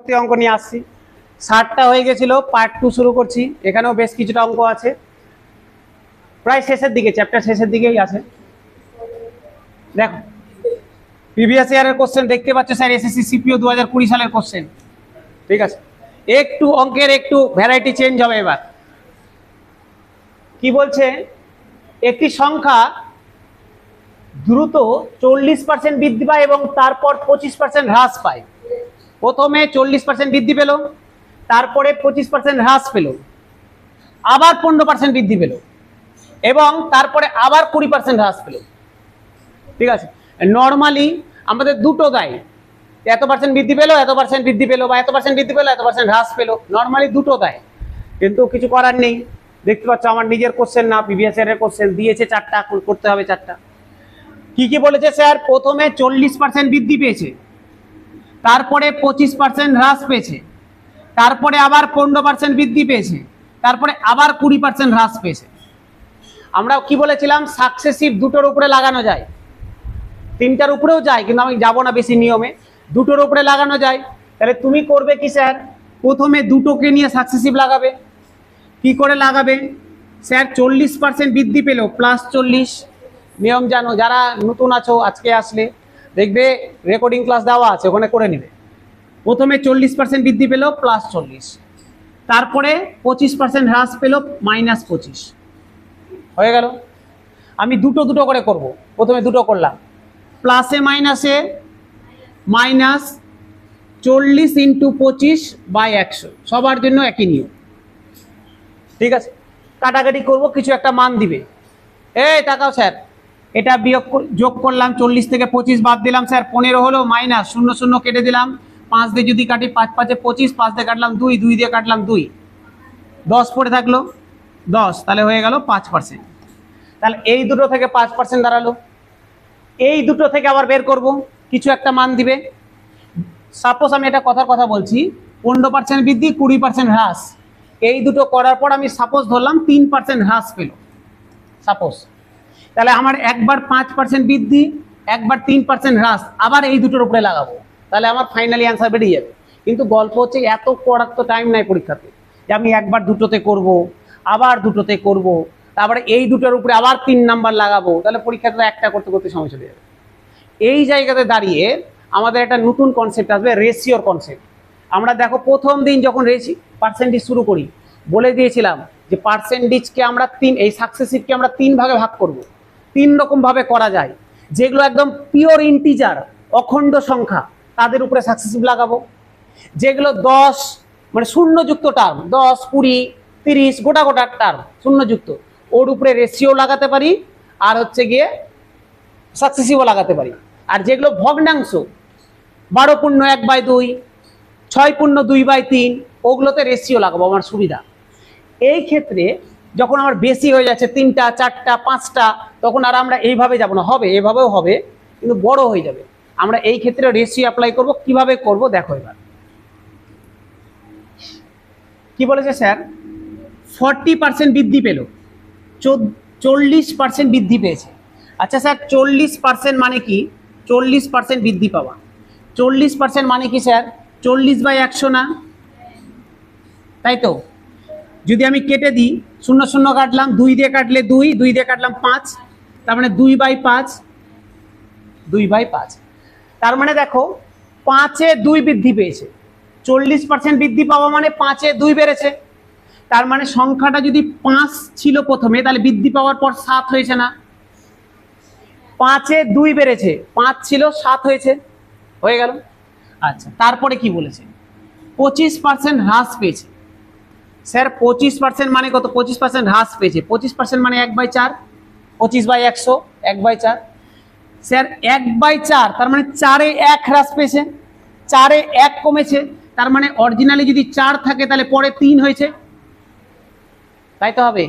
পরবর্তী অঙ্ক নিয়ে আসছি। 60টা হয়ে গেছিল, পার্ট 2 শুরু করছি। এখানেও বেশ কিছুটা অঙ্ক আছে, প্রায় শেষের দিকে, চ্যাপ্টার শেষের দিকেই আছে। দেখো প্রিভিয়াস ইয়ারের কোশ্চেন দেখতে পাচ্ছ স্যার, এসএসসি সিপিও 2020 সালের কোশ্চেন। ঠিক আছে, একটু অঙ্কের একটু ভ্যারাইটি চেঞ্জ হবে। এবার কি বলছে, একটি সংখ্যা দ্রুত 40% বৃদ্ধি পায় এবং তারপর 25% হ্রাস পায়। প্রথমে 40% বৃদ্ধি পেল, তারপরে 25% হ্রাস পেল, আবার 15% বৃদ্ধি পেল এবং তারপরে আবার 20% হ্রাস পেল। ঠিক আছে, নর্মালি আমাদের দুটো দেয়, এত পার্সেন্ট বৃদ্ধি পেলো, এত পার্সেন্ট বৃদ্ধি পেলো, বা এত পার্সেন্ট বৃদ্ধি পেলো, এত পার্সেন্ট হ্রাস পেলো, নর্মালি দুটো দেয়। কিন্তু কিছু করার নেই, দেখতে পাচ্ছ আমার নিজের কোশ্চেন না, প্রিভিয়াস ইয়ারের কোশ্চেন দিয়েছে 4টা, করতে হবে 4টা। কি কি বলেছে স্যার, প্রথমে 40% বৃদ্ধি পেয়েছে, তারপরে 25% হ্রাস পেয়েছে, তারপরে আবার 15% বৃদ্ধি পেয়েছে, তারপরে আবার 20% হ্রাস পেয়েছে। আমরা কি বলেছিলাম, সাকসেসিভ দুটোর উপরে লাগানো যায়, 3টার উপরেও যায়, কিন্তু আমি যাবো না বেশি নিয়মে, দুটোর উপরে লাগানো যায়। তাহলে তুমি করবে কি স্যার, প্রথমে দুটোকে নিয়ে সাকসেসিভ লাগাবে। কি করে লাগাবে স্যার, 40% বৃদ্ধি পেল +40, নিয়ম জানো, যারা নতুন আছো আজকে আসলে দেখবে রেকর্ডিং ক্লাস দেওয়া আছে, ওখানে করে নেবে। প্রথমে 40% বৃদ্ধি পেল +40, তারপরে 25% হ্রাস পেল -25, হয়ে গেল। আমি দুটো দুটো করে করব, প্রথমে দুটো করলাম, প্লাসে মাইনাসে -40 × 25/100, সবার জন্য একই নিয়ম। ঠিক আছে, কাটাকাটি করব, কিছু একটা মান দিবে। এই তাকাও স্যার, এটা যোগ করলাম, 40 থেকে 25 বাদ দিলাম স্যার, 15 হলো, মাইনাস 0 0 কেটে দিলাম, 5 দিয়ে যদি কাটি 5 5 এ 25, 5 দিয়ে কাটলাম 2, 2 দিয়ে কাটলাম 2, 10 পড়ে থাকলো 10, তাহলে হয়ে গেল 5%। তাহলে এই দুটো থেকে 5% দাঁড়ালো। এই দুটো থেকে আবার বের করব, কিছু একটা মান দিবে। সাপোজ আমি এটা কথার কথা বলছি, 15% বৃদ্ধি 20% হ্রাস, এই দুটো করার পর আমি সাপোজ ধরলাম 3% হ্রাস পেল, সাপোজ। তাহলে আমার একবার 5% বৃদ্ধি, একবার 3% হ্রাস, আবার এই দুটোর উপরে লাগাবো, তাহলে আমার ফাইনালি অ্যান্সার বেরিয়ে যাবে। কিন্তু গল্প হচ্ছে এত করার তো টাইম নাই পরীক্ষাতে, যে আমি একবার দুটোতে করব, আবার দুটোতে করব, তারপরে এই দুটোর উপরে আবার 3 নাম্বার লাগাবো, তাহলে পরীক্ষাটা একটা করতে করতে সময় চলে যাবে। এই জায়গাতে দাঁড়িয়ে আমাদের একটা নতুন কনসেপ্ট আসবে, রেশিওর কনসেপ্ট। আমরা দেখো প্রথম দিন যখন পার্সেন্টেজ শুরু করি, বলে দিয়েছিলাম যে পার্সেন্টেজকে আমরা এই সাকসেসিভকে আমরা 3 ভাগে ভাগ করব। 3 রকম ভাবে করা যায়। যেগুলো একদম পিওর ইন্টিজার, অখণ্ড সংখ্যা, তাদের উপরে সাকসেসিভ লাগাবো। যেগুলো 10 মানে শূন্যযুক্ত টার্ম, 10 20 30 গোটা গোটা টার্ম শূন্যযুক্ত, ওর উপরে রেশিও লাগাতে পারি, আর হচ্ছে গিয়ে সাকসেসিভও লাগাতে পারি। আর যেগুলো ভগ্নাংশ, 12/1/2, 6/2/3, ওগুলোতে রেশিও লাগাবো আমার সুবিধা। এই ক্ষেত্রে যখন আমার বেশি হয়ে যাচ্ছে 3টা 4টা 5টা, তখন আর আমরা এইভাবে যাব না, হবে এভাবেও হবে, কিন্তু বড় হয়ে যাবে। আমরা এই ক্ষেত্রে রেশিও অ্যাপ্লাই করব। কিভাবে করব দেখো। এবার কি বলেছে স্যার, 40% বৃদ্ধি পেল, 40% বৃদ্ধি পেয়েছে। আচ্ছা স্যার, 40% মানে কি? 40% বৃদ্ধি পাওয়া, 40% মানে কি স্যার? 40/100 না, তাই তো? যদি আমি কেটে দিই, 0 0 কাটলাম, 2 দিয়ে কাটলে 2, 2 দিয়ে কাটলাম 5, তার মানে 2/5, 2/5। তার মানে দেখো 5-এ 2 বৃদ্ধি পেয়েছে। 40% বৃদ্ধি পাওয়া মানে 5-এ 2 বেড়েছে। তার মানে সংখ্যাটা যদি 5 ছিল প্রথমে, তাহলে বৃদ্ধি পাওয়ার পর 7 হয়েছে না? 5-এ 2 বেড়েছে, 5 ছিল 7 হয়েছে, হয়ে গেল। আচ্ছা, তারপরে কি বলেছে? 25% হ্রাস পেয়েছে। স্যার 25% মানে কত? 25% হ্রাস পেয়েছে, 25% মানে 1/4, 25/100, 1/4। স্যার 1/4, তার মানে 4-এ 1 হ্রাস পেয়েছে, 4-এ 1 কমেছে। তার মানে অরিজিনালি যদি 4 থাকে, তাহলে পরে 3 হয়েছে, তাই তো হবে।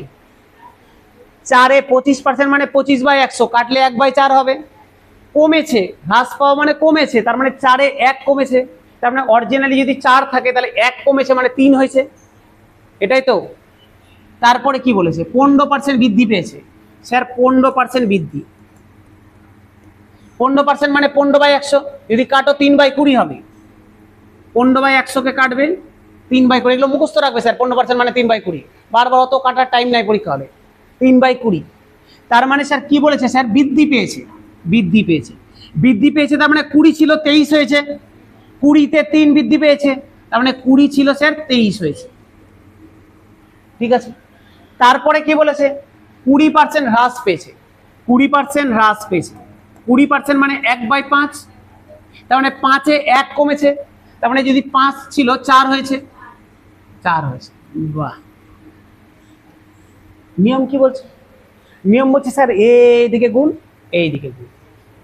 4-এ 25% মানে 25/100, কাটলে 1/4 হবে। কমেছে, হ্রাস পাওয়া মানে কমেছে, তার মানে 4-এ 1 কমেছে। তার মানে অরিজিনালি যদি 4 থাকে, তাহলে 1 কমেছে মানে 3 হয়েছে, এটাই তো। তারপরে কি বলেছে? 15% বৃদ্ধি পেয়েছে। স্যার 15% বৃদ্ধি, 15% মানে 15/100, যদি কাটো 3/20 হবে। 15/100 কাটবে 3/20, এগুলো মুখস্থ রাখবে স্যার। 15% মানে 3/20, বারবার অত কাটার টাইম নাই পরীক্ষা হলে। 3/20, তার মানে স্যার কি বলেছে স্যার, বৃদ্ধি পেয়েছে, বৃদ্ধি পেয়েছে, বৃদ্ধি পেয়েছে, তার মানে 20 ছিল 23 হয়েছে, 20-তে 3 বৃদ্ধি পেয়েছে, তার মানে 20 ছিল স্যার 23 হয়েছে। ঠিক আছে, তারপরে কি বলেছে, 20% হ্রাস পেয়েছে, 20% হ্রাস পেয়েছে, 20% মানে 1/5, তার মানে 5-এ 1 কমেছে, তার মানে যদি 5 ছিল 4 হয়েছে, 4 হয়েছে। বাহ, নিয়ম কি বলছে, নিয়ম বলছে স্যার এইদিকে গুণ এইদিকে গুণ,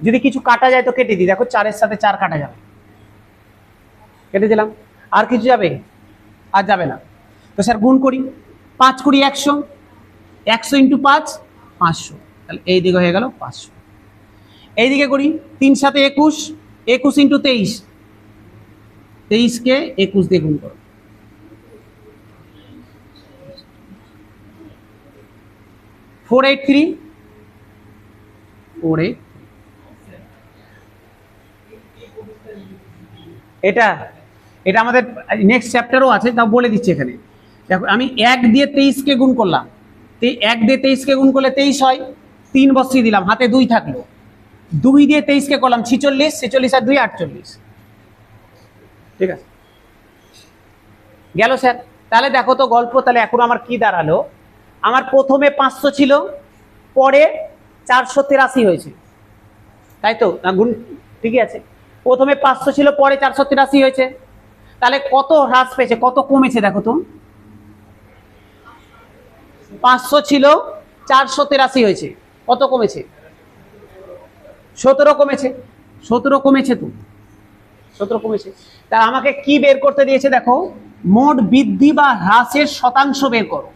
যদি কিছু কাটা যায় তো কেটে দিই, দেখো 4-এর সাথে 4 কাটা যাবে, কেটে দিলাম। আর কিছু যাবে, আর যাবে না, তো স্যার গুণ করি, 5 × 20 100, 100 × 5 500, তাহলে এই দিকে হয়ে গেল 500। এইদিকে করি 3 × 7 21, 21 × 23, 23-কে 21 দিয়ে গুণ করো, 483, 483, এটা এটা আমাদের নেক্সট চ্যাপ্টারও আছে, তাও বলে দিচ্ছি এখানে। দেখো আমি 1 দিয়ে 23-কে গুণ করলাম, 1 দিয়ে 23-কে গুণ করলে 23 হয়, 3 বসিয়ে দিলাম, হাতে 2 থাকলো, 2 দিয়ে 23-কে করলাম 46, 46 আর 2 48। ঠিক আছে, গেল স্যার। তাহলে দেখো তো গল্প, তাহলে এখন আমার কি দাঁড়ালো, আমার প্রথমে 500 ছিল, পরে 483 হয়েছে, তাই তো না গুণ, ঠিকই আছে, প্রথমে 500 ছিল, পরে 483 হয়েছে, তাহলে কত হ্রাস পেয়েছে, কত কমেছে দেখো তো, 500 ছিল 483 হয়েছে, কত কমেছে, 17 কমেছে, 17 কমেছে তো, 17 কমেছে। তা আমাকে কি বের করতে দিয়েছে দেখো, মোট বৃদ্ধি বা হ্রাসের শতাংশ বের করো,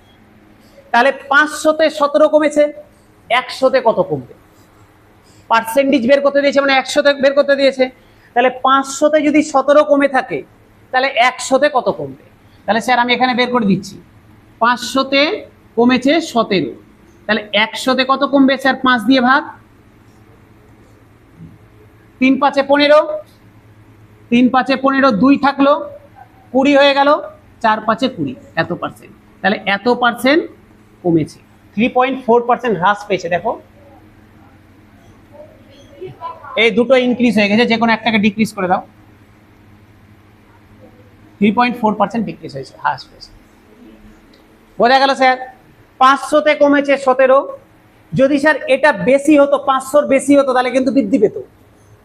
তাহলে 500-তে 17 কমেছে, 100-তে কত কমবে, পার্সেন্টেজ বের করতে দিয়েছে, মানে 100-তে বের করতে দিয়েছে, তাহলে 500-তে যদি 17 কমে থাকে, তাহলে 100-তে কত কমবে, তাহলে স্যার আমি এখানে বের করে দিচ্ছি, 500-তে কমেছে 17, তাহলে 100-তে কত কমবে স্যার, 5 দিয়ে ভাগ, 3 × 5 = 15, 3 × 5 = 15, 2 থাকলো, 20 হয়ে গেল, 4 × 5 = 20, এত পার্সেন্ট, তাহলে এত পার্সেন্ট কমেছে, 3.4% হ্রাস পেয়েছে। দেখো এই দুটো ইনক্রিজ হয়ে গেছে, যে কোনো একটাকে ডিক্রিজ করে দাও, 3.4% ডিক্রিজ হয়েছে, হ্রাস পেয়েছে। বোঝা গেল স্যার, 500-তে কমেছে 17, যদি স্যার এটা বেশি হতো, 500-র বেশি হতো, তাহলে কিন্তু বৃদ্ধি পেত,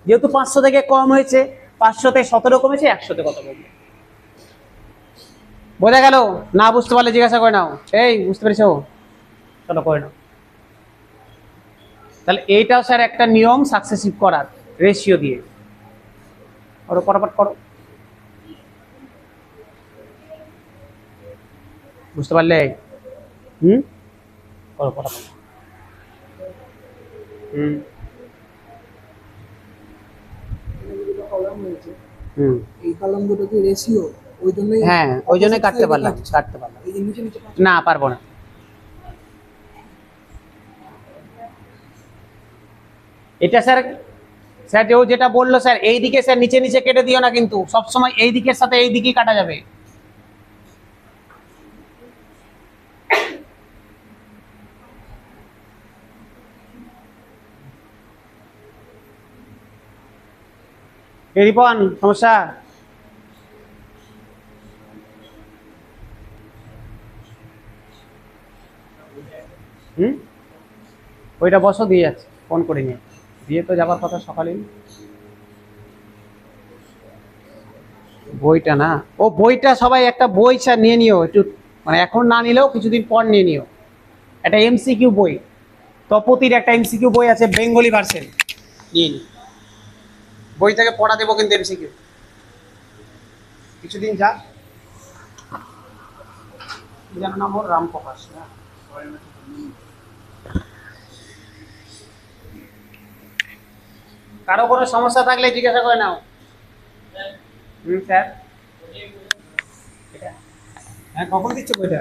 যেহেতু 500 থেকে কম হয়েছে, 500-তে 17 কমেছে, 100-তে কত কমবে, বোঝা গেল? না বুঝতে পারলে জিজ্ঞাসা করে নাও, এই বুঝতে পেরেছো, চলো করে নাও। তাহলে এইটাও স্যার একটা নিয়ম সাকসেসিভ করার, রেশিও দিয়ে করো, ফটাফট করো, বুঝতে পারলে? করো ফটাফট। এই কলাম দুটো কি রেশিও, ওই জন্যই, হ্যাঁ ওই জন্য কাটতে পারলাম, এই যে নিচে নিচে না পারবো না। এটা স্যার, স্যার ও যেটা বললো স্যার, এই দিকে স্যার নিচে নিচে কেটে দিও না, কিন্তু সবসময় এই দিকের সাথে এই দিকেই কাটা যাবে। রিপন সমস্যা, ওইটা বসো, দিয়ে যাচ্ছে, ফোন করে নিয়ে দিয়ে তো যাবার কথা সকালে, বইটা না, ও বইটা সবাই একটা বই স্যার নিয়ে নিও একটু, মানে এখন না নিলেও কিছুদিন পর নিয়ে নিও, একটা এমসিকিউ বই, তপতির একটা এমসিকিউ বই আছে, বেঙ্গলি ভার্সন, নিয়ে নি, বই থেকে পড়া দেবো কিন্তু এমসিকিউ, কিছুদিন যা, যেন নাম ওর রামপ্রকাশ না। কারো কোনো সমস্যা থাকলে জিজ্ঞাসা করে নাও। স্যার হ্যাঁ, কখন দিচ্ছে বইটা?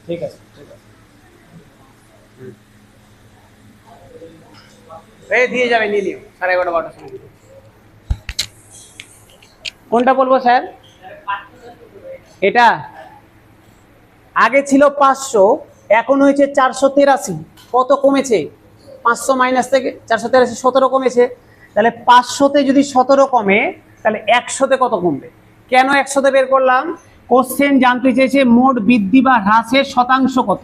ঠিক আছে, ঠিক আছে, এই দিয়ে যাবে, নিয়ে নিও, 11:30 12টার সময়। কোনটা বলবো স্যার? এটা আগে ছিল 500, এখন হয়েছে 483। কত কমেছে? 500 মাইনাস থেকে 483, 17 কমেছে। তাহলে 500তে যদি 17 কমে, তাহলে 100তে কত কমবে? কেন 100তে বের করলাম? কোশ্চেন জানতে চেয়েছে মোট বৃদ্ধি বা হ্রাসের শতাংশ কত,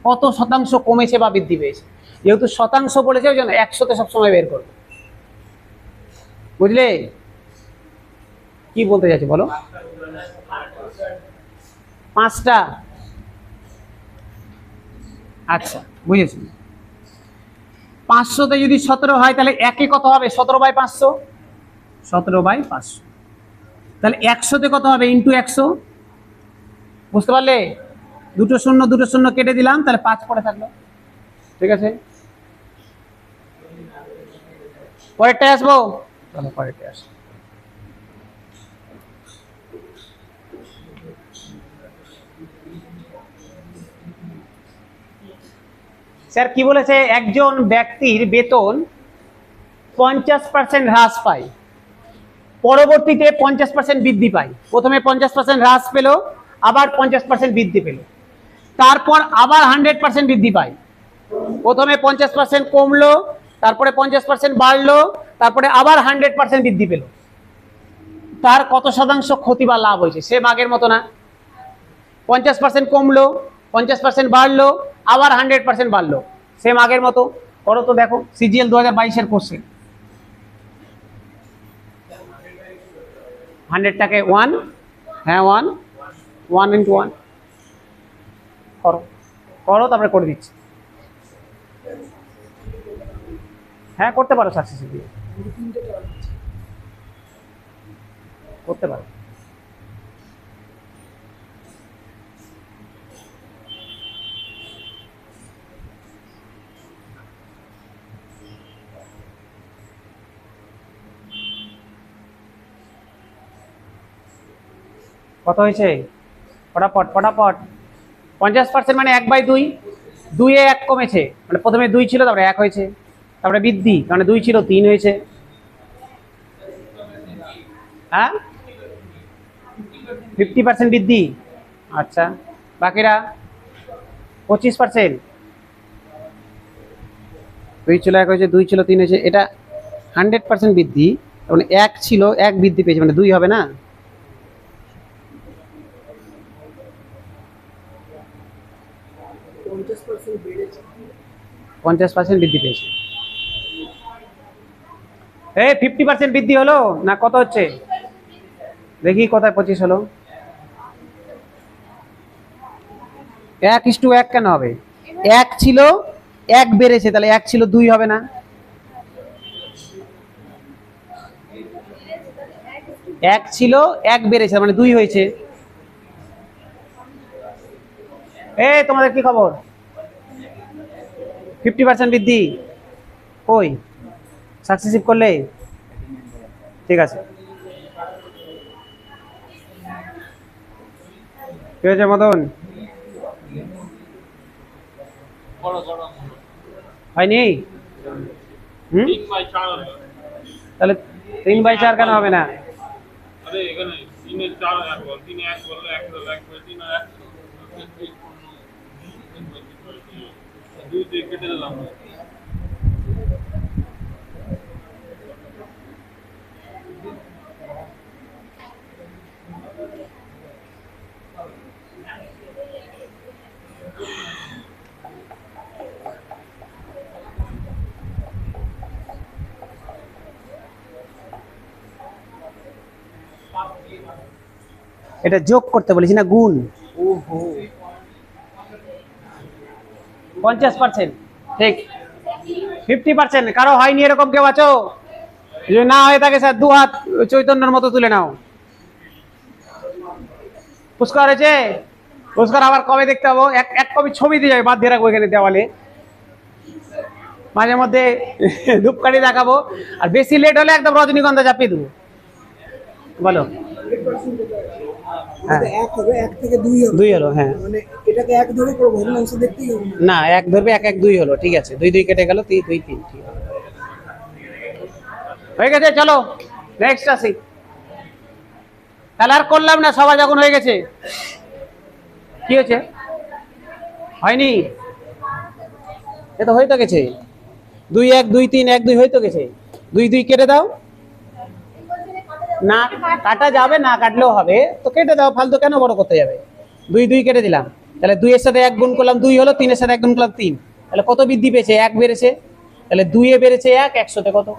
কত শতাংশ কমেছে বা বৃদ্ধি পেয়েছে। যেহেতু শতাংশ বলেছে, ওই জন্য 100তে সবসময় বের করবে। বুঝলে কি বলতে চাইছি বলো? 5টা। আচ্ছা, বুঝেছি। 500তে যদি 17 হয়, তাহলে একে কত হবে? 17/500, 17/500। তাহলে 100তে কত হবে? ইন্টু 100। বুঝতে পারলে? দুটো শূন্য কেটে দিলাম, তাহলে 5 পড়ে থাকলো। ঠিক আছে, পরেরটায় আসবো। চলো পরেরটায় আসবো। স্যার কি বলেছে? একজন ব্যক্তির বেতন 50% হ্রাস পায়, পরবর্তীতে 50% বৃদ্ধি পায়। প্রথমে 50% হ্রাস পেল, আবার 50% বৃদ্ধি পেল, তারপর আবার 100% বৃদ্ধি পায়। প্রথমে 50% কমলো, তারপরে 50% বাড়লো, তারপরে আবার 100% বৃদ্ধি পেল। তার কত শতাংশ ক্ষতি বা লাভ হয়েছে? সে আগের মতো না, 50% কমলো, 50% বাড়লো, আবার 100% বাড়লো, সেম আগের মতো। করো তো, দেখো সিজিএল 2022-এর কোশ্চেন। 100টাকে 1, হ্যাঁ 1, 1 ইন্টু 1 করো, করো তারপরে করে দিচ্ছি। হ্যাঁ করতে পারো, সাকসেসিভ দিয়ে করতে পারো। কত হয়েছে? ফটাফট ফটাফট। 50% মানে 1/2, 2-এ 1 কমেছে, মানে প্রথমে 2 ছিল, তারপরে 1 হয়েছে, তারপরে বৃদ্ধি, মানে 2 ছিল 3 হয়েছে। হ্যাঁ 50% বৃদ্ধি। আচ্ছা, বাকিরা 25%। 2 ছিল 1 হয়েছে, 2 ছিল 3 হয়েছে, এটা 100% বৃদ্ধি, মানে 1 ছিল 1 বৃদ্ধি পেয়েছে, মানে 2 হবে না? বেড়েছে। 50% বৃদ্ধি পেয়েছে। এই 50% বৃদ্ধি হলো না? কত হচ্ছে দেখি, কোথায় 25 হলো? 1:1 কেন হবে? 1 ছিল 1 বেড়েছে, তাহলে 1 ছিল 2 হবে না? 1 ছিল 1 বেড়েছে, মানে 2 হয়েছে। এই তোমাদের কি খবর? 50% বৃদ্ধি কই? সাকসেসিভ করলে? ঠিক আছে, কি হয়েছে মদন? হয়নি? তাহলে 3/4 কেন হবে না? এটা যোগ করতে বলেছি না, গুণ। ওহো, 50%, ঠিক। 50% কারো হয়নি এরকম? কেউ আছো? যদি না হয়ে থাকে স্যার 2 হাত চৈতন্যের মতো তুলে নাও। পুরস্কার হয়েছে? পুরস্কার আবার কবে দেখতে পাবো? এক কপি ছবি দিয়ে যাবে, বাদ দিয়ে রাখবো এখানে দেওয়ালে, মাঝে মধ্যে ধূপকাঠি দেখাবো। আর বেশি লেট হলে একদম রজনীগন্ধা চাপিয়ে দেবো। বলো। হ্যাঁ 1 হবে, 1 থেকে 2 হবে। 2 হলো, হ্যাঁ। মানে এটাকে 1 ধরে করবো, ভগ্নাংশ দেখতেই হবে না। না 1 ধরবে, 1 1 2 হলো, ঠিক আছে। 2 2 কেটে গেল, 3 2 3, ঠিক আছে, হয়ে গেছে। চলো নেক্সট আসি। তাহলে আর করলাম না, সবার যখন হয়ে গেছে। কি হয়েছে? হয়নি? এ তো হয়ে তো গেছে। 2 1 2 3 1 2 হয়ে তো গেছে। 2 2 কেটে দাও। না কাটা যাবে না, কাটলেও হবে তো, কেটে দাও, ফালতু কেন বড় করতে যাবে। 2 2 কেটে দিলাম। তাহলে 2 এর সাথে 1 গুণ করলাম 2 হলো, 3 এর সাথে 1 গুণ করলাম 3। তাহলে কত বৃদ্ধি পেয়েছে? 1 বেড়েছে। তাহলে 2 এ বেড়েছে 1, 100 তে কত?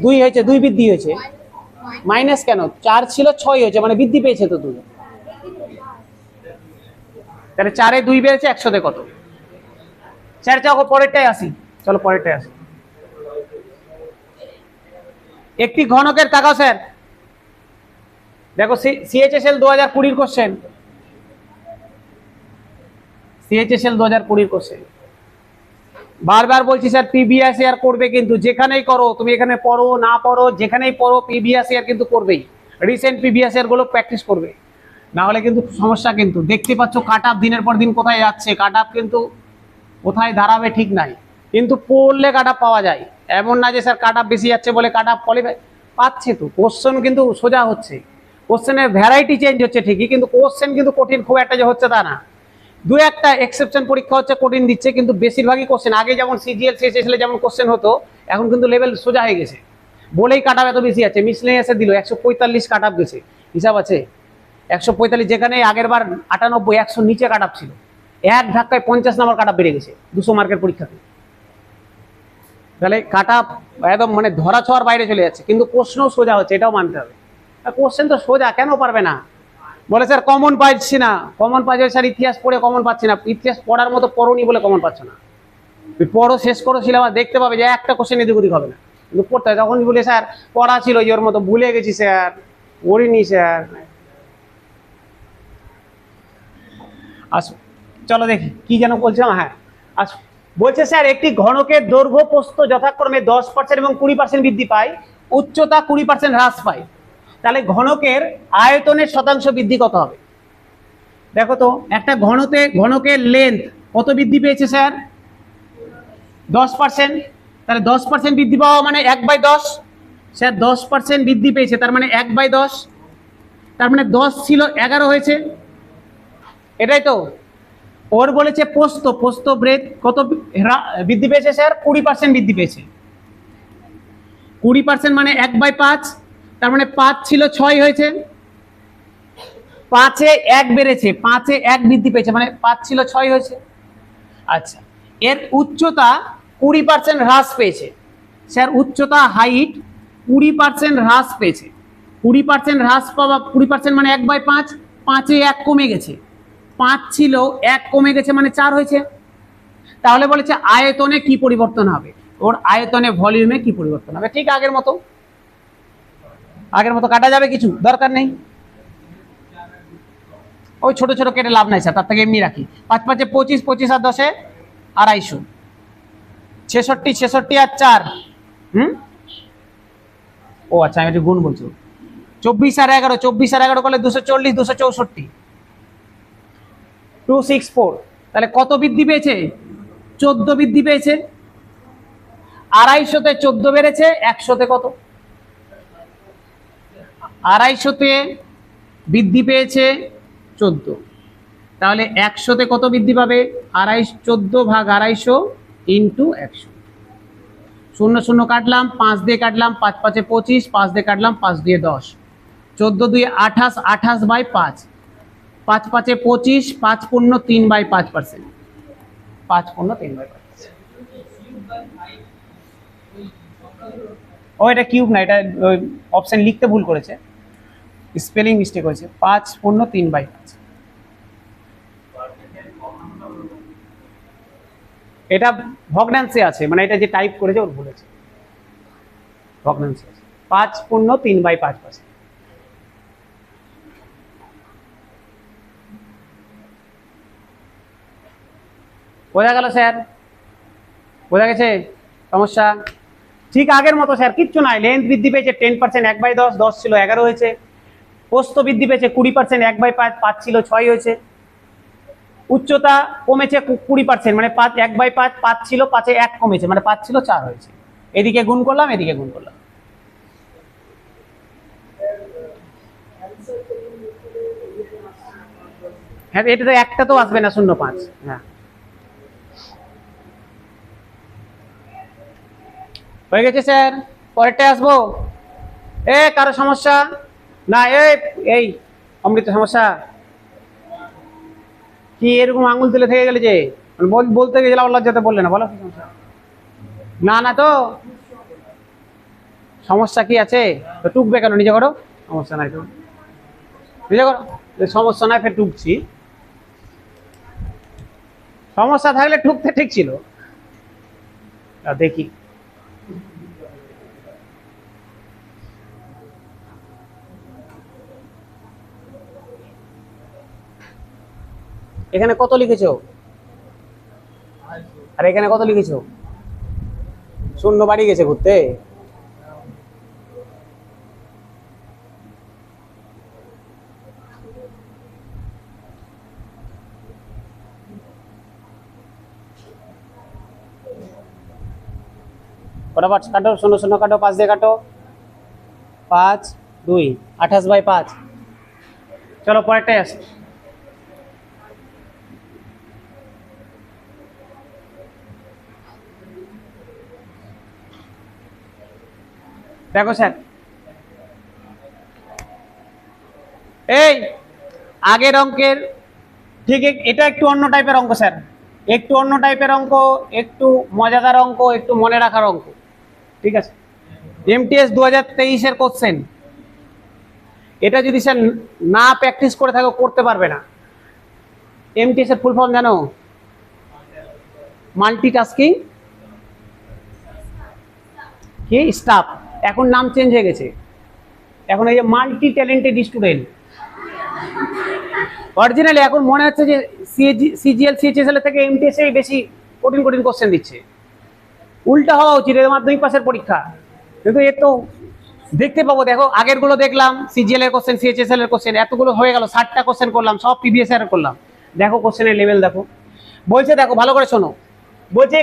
দুই হয়েছে, 2 বৃদ্ধি হয়েছে। মাইনাস কেন? 4 ছিল 6 হয়েছে, মানে বৃদ্ধি পেয়েছে তো 2। তাহলে 4 এ 2 বেড়েছে, 100 তে কত? স্যার চলো পরেরটাই আসি, চলো পরেরটাই আসি। একটি ঘনকের, তাকাও স্যার, দেখো সিএইচএসএল 2020 কোশ্চেন, সিএইচএসএল 2020 কোশ্চেন। বারবার বলছি স্যার প্রিভিয়াস ইয়ার করবে, কিন্তু যেখানেই করো তুমি, এখানে পড়ো না পড়ো, যেখানেই পড়ো প্রিভিয়াস ইয়ার কিন্তু করবেই। রিসেন্ট প্রিভিয়াস ইয়ার গুলো প্র্যাকটিস করবে, না হলে কিন্তু সমস্যা। কিন্তু দেখতে পাচ্ছ কাট আপ দিনের পর দিন কোথায় যাচ্ছে, কাট আপ কিন্তু কোথায় দাঁড়াবে ঠিক নাই। কিন্তু পড়লে কাট আপ পাওয়া যায়, এমন না যে স্যার কাট আপ বেশি যাচ্ছে বলে কাট আপ কোয়ালিফাই পাচ্ছে। তো কোশ্চেন কিন্তু সোজা হচ্ছে, কোশ্চেনের ভ্যারাইটি চেঞ্জ হচ্ছে ঠিকই, কিন্তু কোশ্চেন কিন্তু কঠিন খুব একটা যে হচ্ছে তা না। দু একটা এক্সেপশন পরীক্ষা হচ্ছে কঠিন দিচ্ছে, কিন্তু বেশিরভাগই কোশ্চেন। আগে যেমন সিজিএল সিএইচএসএল যেমন কোশ্চেন হতো, এখন কিন্তু লেভেল সোজা হয়ে গেছে বলেই কাট আপ এত বেশি আছে। মিসলেনিয়াসে দিল 145 কাট আপ গেছে, হিসাব আছে 145, যেখানে আগের বার 98 100 নিচে কাট আপ ছিল। এক ধাক্কায় 50 নম্বর কাট আপ বেড়ে গেছে 200 মার্কের পরীক্ষাতে। তাহলে কাট আপ একদম মানে ধরা ছোঁয়ার বাইরে চলে যাচ্ছে, কিন্তু প্রশ্নও সোজা হচ্ছে, এটাও মানতে হবে। কোশ্চেন তো সোজা, কেন পারবে না? বলে স্যার কমন পাচ্ছি না, কমন পাচ্ছে স্যার ইতিহাস পড়ে কমন পাচ্ছি না। ইতিহাস পড়ার মতো পড়োনি বলে কমন পাচ্ছ না। তুমি পড়ো, শেষ করো সিলেবাস, দেখতে পাবে যে একটা কোশ্চেন এদিক ওদিক হবে না। কিন্তু পড়তে হয়, তখন বলে স্যার পড়া ছিল ওর মতো, ভুলে গেছি স্যার, পড়িনি স্যার। আস চলো দেখি কি যেন বলছিলাম। হ্যাঁ আস বলছে স্যার একটি ঘনকের দৈর্ঘ্য প্রস্থ যথাক্রমে 10% এবং 20% বৃদ্ধি পায়, উচ্চতা 20% হ্রাস পায়। তাহলে ঘনকের আয়তনের শতাংশ বৃদ্ধি কত হবে? দেখো তো, একটা ঘনকের লেন্থ কত বৃদ্ধি পেয়েছে স্যার? 10%। তাহলে 10% বৃদ্ধি পাওয়া মানে 1/10। স্যার 10% বৃদ্ধি পেয়েছে, তার মানে 1/10, তার মানে 10 ছিল 11 হয়েছে, এটাই তো। ওর বলেছে পোস্ত ব্রেথ কত বৃদ্ধি পেয়েছে স্যার? 20% বৃদ্ধি পেয়েছে। 20% মানে 1/5, তার মানে 5 ছিল 6 হয়েছে। 5 এ 1 বেড়েছে, 5 এ 1 বৃদ্ধি পেয়েছে, মানে 5 ছিল 6 হয়েছে। আচ্ছা, এর উচ্চতা 20% হ্রাস পেয়েছে। স্যার উচ্চতা হাইট 20% হ্রাস পেয়েছে। 20% হ্রাস পাওয়া, 20% মানে 1/5, 5 এ 1 কমে গেছে, 5 ছিল 1 কমে গেছে, মানে 4 হয়েছে। তাহলে বলেছে আয়তনে কি পরিবর্তন হবে? ওর আয়তনে ভলিউমে কি পরিবর্তন হবে? ঠিক আগের মতো, আগের মতো কাটা যাবে, কিছু দরকার নেই। ওই ছোট ছোট কেটে লাভ নাই স্যার, তার থেকে এমনি রাখি। 5 5 এ 25, 25 আর 10 এ 250, 66 66 আর 4, ও আচ্ছা আমি একটু গুণ বলছো। 24 আর 11, 24 আর 11 করলে 240, 264, 264। তাহলে কত বৃদ্ধি পেয়েছে? 14 বৃদ্ধি পেয়েছে। 250 তে 14 বেড়েছে, 100 তে কত? 250 তে বৃদ্ধি পেয়েছে 14, তাহলে 100 তে কত বৃদ্ধি পাবে? 14 ভাগ 250 ইন্টু 100। 0 0 কাটলাম, 5 দিয়ে কাটলাম, 5 5 এ 25, 5 দিয়ে কাটলাম, 5 দিয়ে 10, 14 2 28, 28/5, 5 5 এ 25, 5 পূর্ণ 3/5%, 5 পূর্ণ 3/5%। ও এটা কিউব না, এটা অপশন লিখতে ভুল করেছে, স্পেলিং মিস্টেক হয়েছে। 5 পূর্ণ 3/5, এটা ভগ্নাংশে আছে, মানে এটা যে টাইপ করেছে ওর ভুল আছে, ভগ্নাংশে আছে। 5 পূর্ণ 3/5%। বোঝা গেল স্যার? বোঝা গেছে সমস্যা? ঠিক আগের মতো স্যার, কিচ্ছু নাই। লেন্থ বৃদ্ধি পেয়েছে 10%, 1/10, 10 ছিল 11 হয়েছে। প্রস্থ বৃদ্ধি পেয়েছে 20%, 1/5, 5 ছিল 6 হয়েছে। উচ্চতা কমেছে 20%, মানে 5 1/5, 5 ছিল 5 এ 1 কমেছে, মানে 5 ছিল 4 হয়েছে। এদিকে গুণ করলাম, এদিকে গুণ করলাম। হ্যাঁ, এটা তো একটা তো আসবে না, 0.5। হ্যাঁ, হয়ে গেছে স্যার। পরেরটা আসবো। কারো সমস্যা? না, এই অমৃত সমস্যা কি? এরকম আঙুল তুলে থেকে গেলে যে বলতে গেছিলাম, লজ্জাতে বললে না, বলো কি সমস্যা? না না, তো সমস্যা কি আছে? তো টুকবে কেন? নিজে করো, সমস্যা নাই তো, নিজে করো। সমস্যা নাই, ফের টুকছি। সমস্যা থাকলে টুকতে ঠিক ছিল। দেখি এখানে কত লিখেছো, আর এখানে কত লিখেছো? 0 বাড়ি গেছে ঘুরতে। ফটাফট কাটো, 0 0 কাটো, 5 দিয়ে কাটো, 5 2 28/5। চলো পরেরটাই আসে। দেখো স্যার, এই আগের অঙ্কের ঠিক এটা একটু অন্য টাইপের অঙ্ক স্যার, একটু অন্য টাইপের অঙ্ক, একটু মজাদার অঙ্ক, একটু মনে রাখার অঙ্ক। ঠিক আছে, এমটিএস 2023-এর কোশ্চেন। এটা যদি স্যার না প্র্যাকটিস করে থাকো, করতে পারবে না। এমটিএস এর ফুল ফর্ম জানো? মাল্টিটাস্কিং কি স্টাফ। এখন নাম চেঞ্জ হয়ে গেছে, এখন এই যে মাল্টি ট্যালেন্টেড স্টুডেন্ট। অরিজিনালি এখন মনে হচ্ছে যে সিজিএল সিএইচএসএল থেকে এমটিএস এই বেশি কঠিন কঠিন কোশ্চেন দিচ্ছে। উল্টা হওয়া উচিত, এর মাধ্যমিক পাশের পরীক্ষা। কিন্তু এর তো দেখতে পাবো, দেখো আগের গুলো দেখলাম, সিজিএল এর কোশ্চেন, সিএইচএসএল এর কোশ্চেন, এতগুলো হয়ে গেল, 60টা কোশ্চেন করলাম, সব প্রিভিয়াস ইয়ার করলাম। দেখো কোশ্চেনের লেভেল দেখো। বলছে, দেখো ভালো করে শোনো, বলছে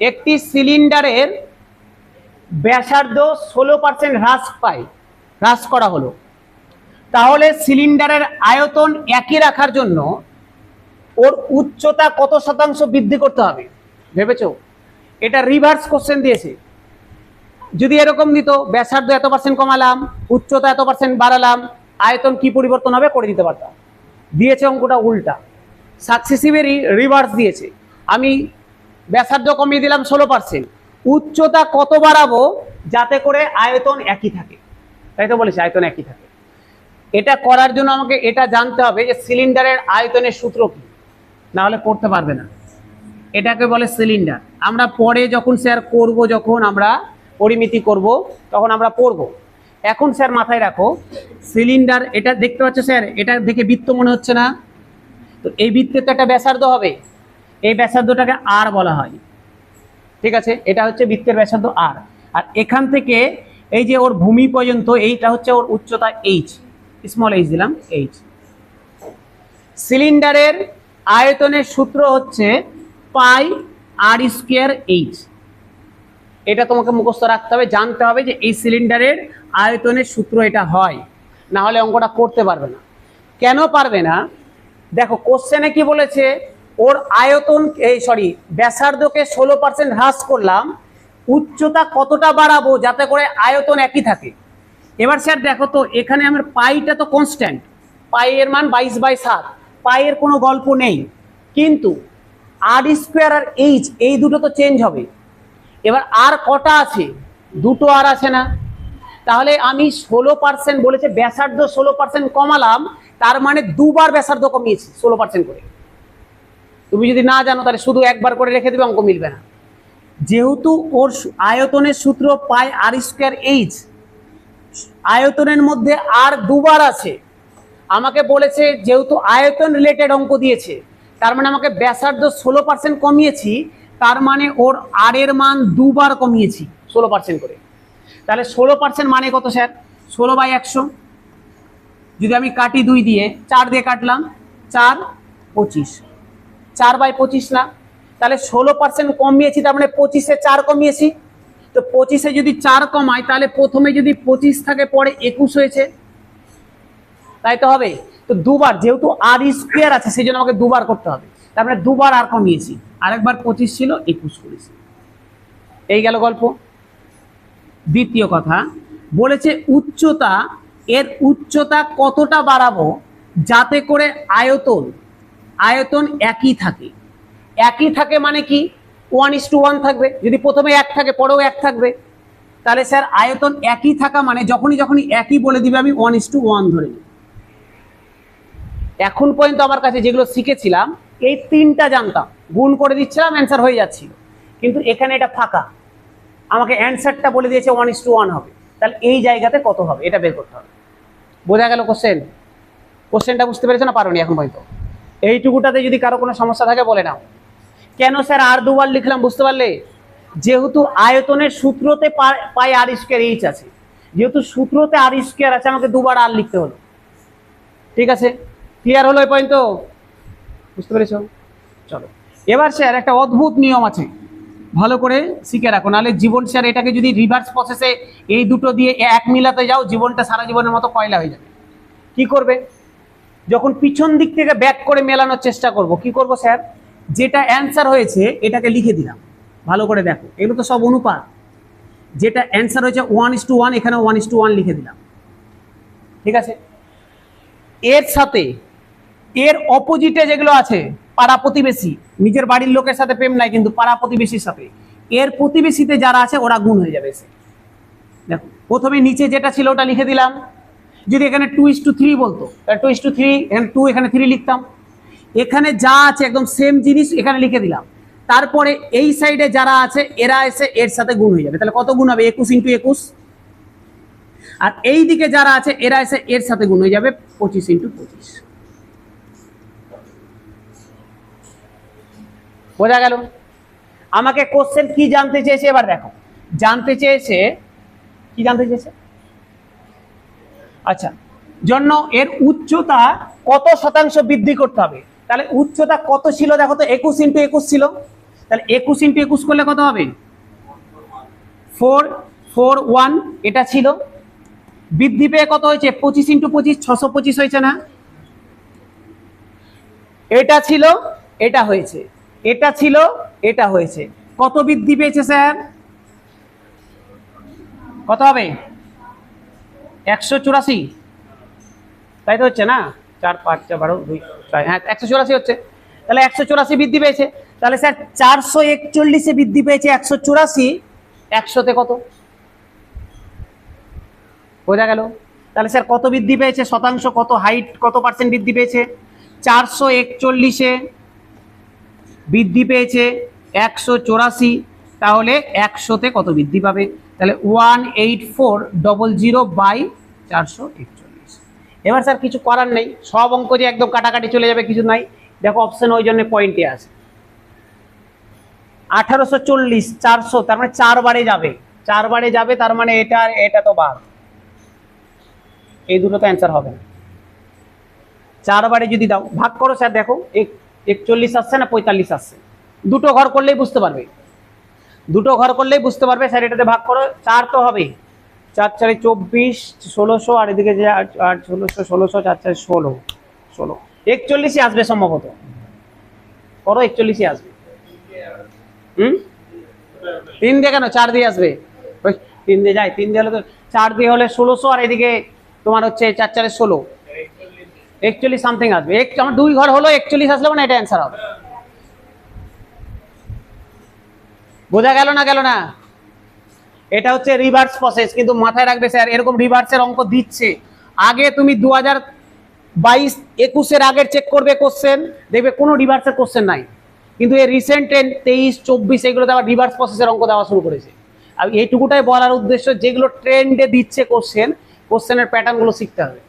একটি সিলিন্ডারের ব্যাসার্ধ 16% হ্রাস করা হলো। তাহলে সিলিন্ডারের আয়তন একই রাখার জন্য ওর উচ্চতা কত শতাংশ বৃদ্ধি করতে হবে? ভেবেছো? এটা রিভার্স কোশ্চেন দিয়েছে। যদি এরকম দিত, ব্যাসার্ধ এত % কমালাম, উচ্চতা এত % বাড়ালাম, আয়তন কি পরিবর্তন হবে করে দিতে পারতাম। দিয়েছে অঙ্কটা উল্টা, সাকসেসিভেরই রিভার্স দিয়েছে। আমি ব্যাসার্ধ কমিয়ে দিলাম 16%, উচ্চতা কত বাড়াবো যাতে করে আয়তন একই থাকে, তাই তো বলেছে আয়তন একই থাকে। এটা করার জন্য আমাকে এটা জানতে হবে যে সিলিন্ডারের আয়তনের সূত্র কি, না হলে করতে পারবে না। এটাকে বলে সিলিন্ডার। আমরা পরে যখন স্যার করব, যখন আমরা পরিমিতি করব, তখন আমরা পড়ব। এখন স্যার মাথায় রাখো, সিলিন্ডার এটা দেখতে পাচ্ছ স্যার, এটা দেখে বৃত্ত মনে হচ্ছে না? তো এই বৃত্তের তো একটা ব্যাসার্ধ হবে, এই ব্যাসার্ধটাকে আর বলা হয়। ঠিক আছে, এটা হচ্ছে বৃত্তের ব্যাসার্ধ আর। আর এখান থেকে এই যে ওর ভূমি পর্যন্ত, এইটা হচ্ছে ওর উচ্চতা এইচ, স্মল এইচ দিলাম, এইচ। সিলিন্ডারের আয়তনের সূত্র হচ্ছে পাই আর স্কোয়ার এইচ। এটা তোমাকে মুখস্থ রাখতে হবে, জানতে হবে যে এই সিলিন্ডারের আয়তনের সূত্র এটা হয়, না হলে অঙ্কটা করতে পারবে না। কেন পারবে না? দেখো কোশ্চেনে কি বলেছে, ওর আয়তন ব্যাসার্ধকে 16% হ্রাস করলাম, উচ্চতা কতটা বাড়াবো যাতে করে আয়তন একই থাকে। এবার স্যার দেখো তো, এখানে আমার পাইটা তো কনস্ট্যান্ট, পাই এর মান 22/7, পাই এর কোনো গল্প নেই। কিন্তু আর স্কোয়ার আর এইচ এই দুটো তো চেঞ্জ হবে। এবার আর কটা আছে? দুটো আর আছে না? তাহলে আমি 16% বলেছে, ব্যাসার্ধ 16% কমালাম, তার মানে দুবার ব্যাসার্ধ কমিয়েছি 16% করে। তুমি যদি না জানো তাহলে শুধু একবার করে রেখে দেবে, অঙ্ক মিলবে না। যেহেতু ওর আয়তনের সূত্র পাই আর স্কোয়ার এইচ, আয়তনের মধ্যে আর দুবার আছে, আমাকে বলেছে যেহেতু আয়তন রিলেটেড অঙ্ক দিয়েছে, তার মানে আমাকে ব্যাসার্ধ 16% কমিয়েছি, তার মানে ওর আর এর মান দুবার কমিয়েছি 16% করে। তাহলে 16% মানে কত স্যার? 16/100। যদি আমি কাটি 2 দিয়ে, 4 দিয়ে কাটলাম, 4 25, 4/25 না? তাহলে 16% কমিয়েছি, তার মানে 25-এ 4 কমিয়েছি। তো 25-এ যদি 4 কমাই তাহলে প্রথমে যদি 25 থাকে পরে 21 হয়েছে, তাই তো হবে। তো দুবার, যেহেতু আর স্কোয়ার আছে সেই জন্য আমাকে দুবার করতে হবে, তার মানে দুবার আর কমিয়েছি, আরেকবার 25 ছিল 21 করেছি। এই গেল গল্প। দ্বিতীয় কথা বলেছে উচ্চতা, এর উচ্চতা কতটা বাড়াবো যাতে করে আয়তন একই থাকে। একই থাকে মানে কি, 1:1 থাকবে। যদি প্রথমে 1 থাকে পরেও 1 থাকবে, তাহলে স্যার আয়তন একই থাকা মানে যখনই একই বলে দিবে আমি 1:1 ধরে নিই। এখন পর্যন্ত আমার কাছে যেগুলো শিখেছিলাম এই 3টা জানতাম, গুণ করে দিচ্ছিলাম, অ্যান্সার হয়ে যাচ্ছিল। কিন্তু এখানে এটা ফাঁকা, আমাকে অ্যান্সারটা বলে দিয়েছে 1:1 হবে। তাহলে এই জায়গাতে কত হবে এটা বের করতে হবে। বোঝা গেল কোশ্চেনটা বুঝতে পেরেছো না পারোনি এখন পর্যন্ত? এইটুকুটাতে যদি কারো কোনো সমস্যা থাকে বলে নাও। কেন স্যার আর দুবার লিখলাম বুঝতে পারলে? যেহেতু আয়তনের সূত্রতে পাই আর স্কোয়ার এইচ আছে, যেহেতু সূত্রতে আর স্কোয়ার আছে আমাকে দুবার আর লিখতে হলো। ঠিক আছে, ক্লিয়ার হলো এই পর্যন্ত? বুঝতে পেরেছো? চলো এবার স্যার একটা অদ্ভুত নিয়ম আছে, ভালো করে শিখে রাখো, নাহলে জীবন স্যার এটাকে যদি রিভার্স প্রসেসে এই দুটো দিয়ে এক মিলাতে যাও জীবনটা সারা জীবনের মতো কয়লা হয়ে যাবে। কি করবে, যখন পিছন দিক থেকে ব্যাক করে মেলানোর চেষ্টা করব, কি করব স্যার, যেটা অ্যান্সার হয়েছে এটাকে লিখে দিলাম। ভালো করে দেখো, এগুলো তো সব অনুপাত। যেটা অ্যান্সার হয়েছে 1:1, এখানে 1:1 লিখে দিলাম। ঠিক আছে, এর সাথে এর অপোজিটে যেগুলো আছে পাড়া প্রতিবেশী, নিজের বাড়ির লোকের সাথে প্রেম নাই কিন্তু পাড়া প্রতিবেশীর সাথে, এর প্রতিবেশীতে যারা আছে ওরা গুণ হয়ে যাবে। দেখো প্রথমে নিচে যেটা ছিল ওটা লিখে দিলাম। যদি এখানে 2:3 বলতো, 2:3, এখানে 2, এখানে 3 লিখতাম। এখানে যা আছে একদম সেম জিনিস এখানে লিখে দিলাম। তারপরে এই সাইডে যারা আছে এরা এসে এর সাথে গুণ হয়ে যাবে। তাহলে কত গুণ হবে? 21 × 21। আর এই দিকে যারা আছে এরা এসে এর সাথে গুণ হয়ে যাবে 25 × 25। বোঝা গেল? আমাকে কোশ্চেন কি জানতে চেয়েছে এবার দেখো। জানতে চেয়েছে কি জানতে চেয়েছে? আচ্ছা, জন্য এর উচ্চতা কত শতাংশ বৃদ্ধি করতে হবে। তাহলে উচ্চতা কত ছিল দেখো তো, 21 × 21 ছিল। তাহলে 21 × 21 করলে কত হবে? 441 এটা ছিল। বৃদ্ধি পেয়ে কত হয়েছে? 25 × 25 625 হয়েছে না? এটা ছিল, এটা হয়েছে, এটা ছিল, এটা হয়েছে। কত বৃদ্ধি পেয়েছে স্যার? কত হবে? 184, তাই তো হচ্ছে না? 4 5 12 2 6, হ্যাঁ 184 হচ্ছে। তাহলে 184 বৃদ্ধি পেয়েছে। তাহলে স্যার 441-এ বৃদ্ধি পেয়েছে 184, 100-তে কত? বোঝা গেল? তাহলে স্যার কত বৃদ্ধি পেয়েছে, শতাংশ কত, হাইট কত পার্সেন্ট বৃদ্ধি পেয়েছে? 441-এ বৃদ্ধি পেয়েছে 184, তাহলে 100-তে কত বৃদ্ধি পাবে? তাহলে 18400/441। এবার স্যার কিছু করার নেই, সব অঙ্ক যে একদম কাটাকাটি চলে যাবে কিছু নাই। দেখো অপশন ওই জন্য পয়েন্টে আছে। 1840 400, তার মানে 4 বারে যাবে, 4 বারে যাবে, তার মানে এটা আর এটা তো বাদ, এই দুটো তো অ্যান্সার হবে না। 4 বারে যদি দাও, ভাগ করো স্যার, দেখো 41 আসছে না 45 আসছে। দুটো ঘর করলেই বুঝতে পারবে, দুটো ঘর করলেই বুঝতে পারবে স্যার। এটাতে ভাগ করো, 4 তো হবে, 4 4 24 1600, আর এদিকে যে 8 1600 1600 4 4 16 16 41 আসবে সম্ভবত। করো 41 আসবে। 3 দিয়ে কেন, 4 দিয়ে আসবে। ওই 3 দিয়ে যায়, 3 দিয়ে হলে তো 4 দিয়ে হলে 1600, আর এদিকে তোমার হচ্ছে 4 4 16 41 সামথিং আসবে। আমার 2 ঘর হলো 41 আসলে মানে এটা অ্যান্সার হবে। বোঝা গেল না? গেল না? এটা হচ্ছে রিভার্স প্রসেস, কিন্তু মাথায় রাখবে স্যার এরকম রিভার্সের অঙ্ক দিচ্ছে। আগে তুমি 2022-21-এর আগের চেক করবে কোশ্চেন, দেখবে কোনো রিভার্সের কোশ্চেন নাই। কিন্তু এই রিসেন্ট 23 24 এগুলোতে আবার রিভার্স প্রসেসের অঙ্ক দেওয়া শুরু করেছে। আর এইটুকুটাই বলার উদ্দেশ্য, যেগুলো ট্রেন্ডে দিচ্ছে কোশ্চেনের প্যাটার্নগুলো শিখতে হবে।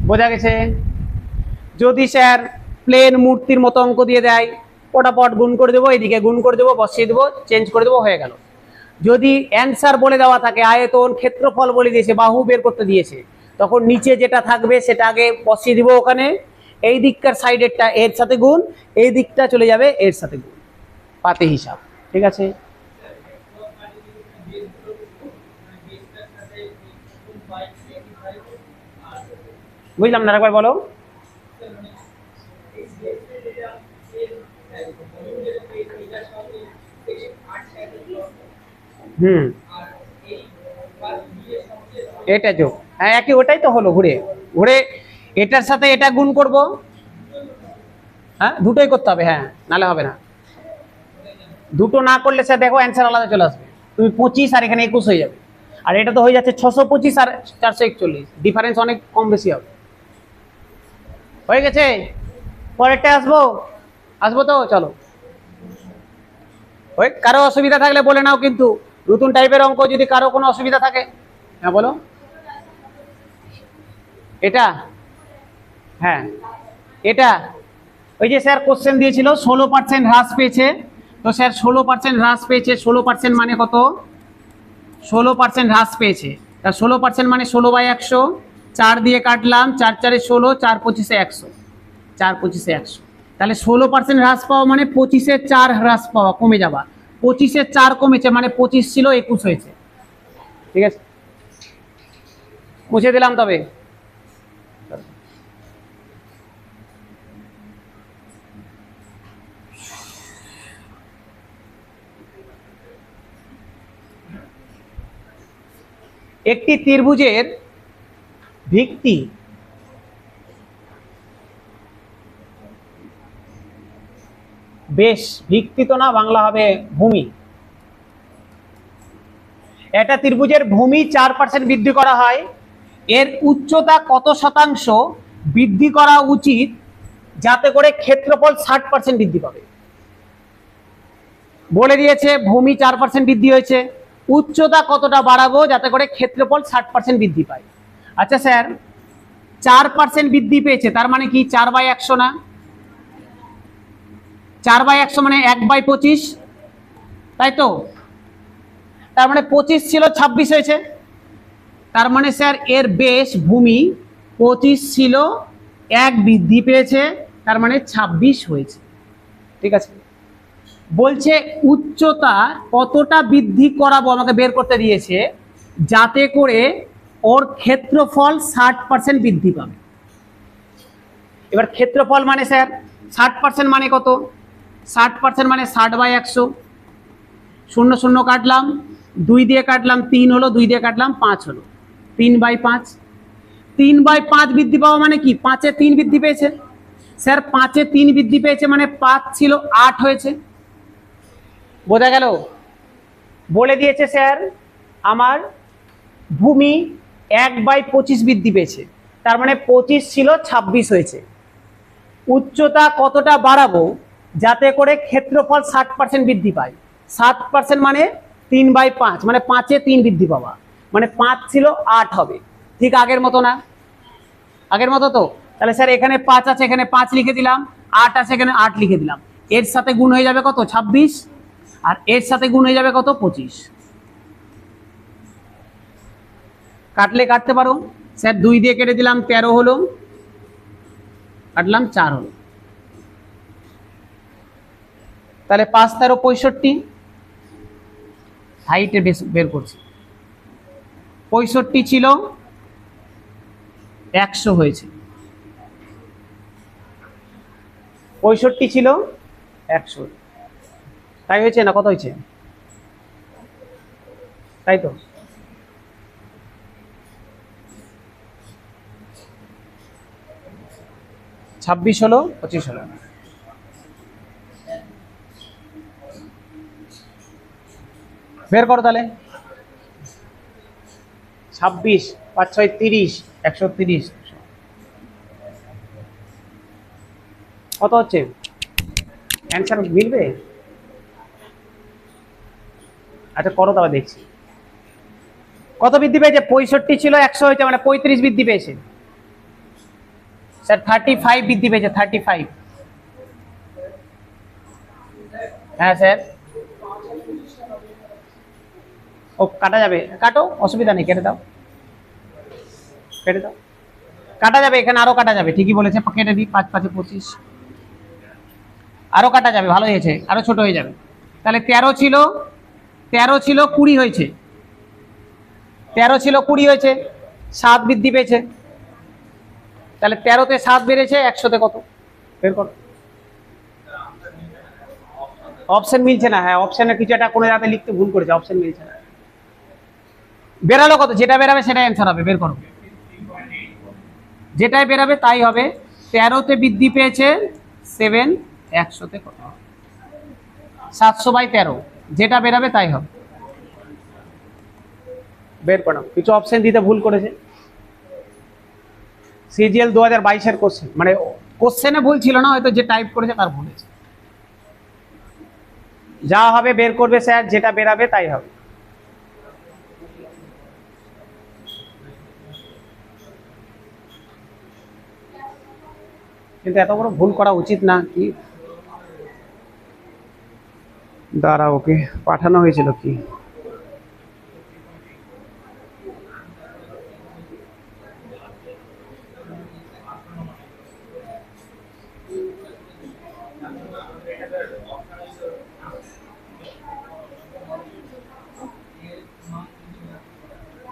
বোঝা গেছে? যদি স্যার প্লেন মূর্তির মতো অঙ্ক দিয়ে দেয়, পটাপট গুণ করে দেবো, এদিকে গুণ করে দেবো, বসিয়ে দেবো, চেঞ্জ করে দেবো, হয়ে গেল। যদি অ্যান্সার বলে দেওয়া থাকে, আয়তন ক্ষেত্রফল বলে দিয়েছে, বাহু বের করতে দিয়েছে, তখন নিচে যেটা থাকবে সেটা আগে বসিয়ে দিব ওখানে, এই দিককার সাইডেরটা এর সাথে গুণ, এই দিকটা চলে যাবে এর সাথে গুণ, পাতে হিসাব। ঠিক আছে, বুঝলাম না, একবার বলো। হুম, এটা যোগ, হ্যাঁ একই, ওটাই তো হলো, ঘুরে ঘুরে এটার সাথে এটা গুণ করব। হ্যাঁ দুটোই করতে হবে, হ্যাঁ নালে হবে না। দুটো না করলে স্যার দেখো অ্যান্সার আলাদা চলে আসবে, তুমি 25 আর এখানে 21 হয়ে যাবে, আর এটা তো হয়ে যাচ্ছে 625 আর 441, ডিফারেন্স অনেক কম বেশি হবে। হয়ে গেছে, পরেরটা আসবো, আসবো তো, চলো। ওই কারো অসুবিধা থাকলে বলে নাও, কিন্তু নতুন টাইপের অঙ্ক যদি কারো কোনো অসুবিধা থাকে, হ্যাঁ বলো। এটা, হ্যাঁ এটা, ওই যে স্যার কোশ্চেন দিয়েছিল 16% হ্রাস পেয়েছে, তো স্যার 16% হ্রাস পেয়েছে, 16% মানে কত, 16% হ্রাস পেয়েছে, তা 16% মানে 16/100, 4 দিয়ে কাটলাম, 4 4 16, 4 25 100, 4 25 100, তাহলে 16% হ্রাস পাওয়া মানে 25 4 হ্রাস পাওয়া, কমে যাওয়া, 25 4 কমেছে মানে 25 ছিল 21 হয়েছে। ঠিক আছে, মুছে দিলাম তবে। একটি ত্রিভুজের ভিত্তি বেশ, ভিত্তি তো না, বাংলা হবে ভূমি। এটা ত্রিভুজের ভূমি 4% বৃদ্ধি করা হয়, এর উচ্চতা কত শতাংশ বৃদ্ধি করা উচিত যাতে করে ক্ষেত্রফল 60% বৃদ্ধি পাবে? বলে দিয়েছে ভূমি 4% বৃদ্ধি হয়েছে, উচ্চতা কতটা বাড়াবো যাতে করে ক্ষেত্রফল 60% বৃদ্ধি পায়। আচ্ছা স্যার, 4% বৃদ্ধি পেয়েছে, তার মানে কি 4/100 না? 4/100 মানে 1/25, তাই তো? তার মানে 25 ছিল 26 হয়েছে, তার মানে স্যার এর বেশ ভূমি 25 ছিল, 1 বৃদ্ধি পেয়েছে, তার মানে 26 হয়েছে। ঠিক আছে, বলছে উচ্চতা কতটা বৃদ্ধি করাবো আমাকে বের করতে দিয়েছে যাতে করে ওর ক্ষেত্রফল 60% বৃদ্ধি পাবে। এবার ক্ষেত্রফল মানে স্যার 60% মানে কত, 60% মানে 60/100, 0 0 কাটলাম, 2 দিয়ে কাটলাম 3 হলো, 2 দিয়ে কাটলাম 5 হলো, 3/5, 3/5 বৃদ্ধি পাওয়া মানে কি 5-এ 3 বৃদ্ধি পেয়েছে, স্যার 5-এ 3 বৃদ্ধি পেয়েছে মানে 5 ছিল 8 হয়েছে। বোঝা গেল? বলে দিয়েছে স্যার আমার ভূমি 1/25 বৃদ্ধি পেয়েছে, তার মানে 25 ছিল 26 হয়েছে। উচ্চতা কতটা বাড়াবো যাতে করে ক্ষেত্রফল 60% বৃদ্ধি পায়? 7% মানে 3/5, মানে 5-এ 3 বৃদ্ধি পাওয়া, মানে 5 ছিল 8 হবে। ঠিক আগের মতো না? আগের মতো তো? তাহলে স্যার এখানে 5 আছে, এখানে 5 লিখে দিলাম, 8 আছে, এখানে 8 লিখে দিলাম, এর সাথে গুণ হয়ে যাবে কত 26, আর এর সাথে গুণ হয়ে যাবে কত 25। কাটলে কাটতে পারো, স্যার 2 দিয়ে কেটে দিলাম 13 হলো, কাটলাম 4 হলো, তাহলে 5 13 65, হাইটে বের করছি, 65 ছিল 100 হয়েছে, 65 ছিল 100, তাই হয়েছে না? কত হয়েছে? তাই তো, ছাব্বিশ হলো 25 হলো, বের করো তাহলে। 26 5 6 30, 130 কত হচ্ছে? অ্যান্সার মিলবে? আচ্ছা করো, তবে দেখছি কত বৃদ্ধি পেয়েছে। 65 ছিল 100 হয়েছে, মানে 35 বৃদ্ধি পেয়েছে। স্যার 35 বৃদ্ধি পেয়েছে, 35। হ্যাঁ স্যার, ও কাটা যাবে, কাটো, অসুবিধা নেই, কেটে দাও। কেটে দাও, কাটা যাবে, এখানে আরো কাটা যাবে, ঠিকই বলেছে, কেটে দিই, 5 5 25, আরো কাটা যাবে, ভালো হয়েছে, আরো ছোট হয়ে যাবে। তাহলে 13 ছিল 20 হয়েছে, 13 ছিল 20 হয়েছে, 7 বৃদ্ধি পেয়েছে। তাহলে 13-তে 7 বেড়েছে, 100-তে কত বের করো। অপশন মিলছে না, হ্যাঁ অপশনে কিছু একটা কোনো জায়গাতে লিখতে ভুল করেছে, অপশন মিলছে না। বেরালো কত, যেটা বেরাবে সেটাই অ্যান্সার হবে, বের করো, যেটাই বেরাবে তাই হবে। 13-তে বৃদ্ধি পেয়েছে 7, 100-তে কত, 700/13, যেটা বেরাবে তাই হবে, বের করো। কিছু অপশন দিতে ভুল করেছে, সিজিএল 2022-এর কোশ্চেন, মানে কোশ্চেনে ভুল ছিল না, হয়তো যে টাইপ করেছে তার ভুল হয়েছে। যা হবে বের করবে স্যার, যেটা বেরাবে তাই হবে। কিন্তু এত বড় ভুল করা উচিত না কি, দাঁড়া, ওকে পাঠানো হয়েছিল কি,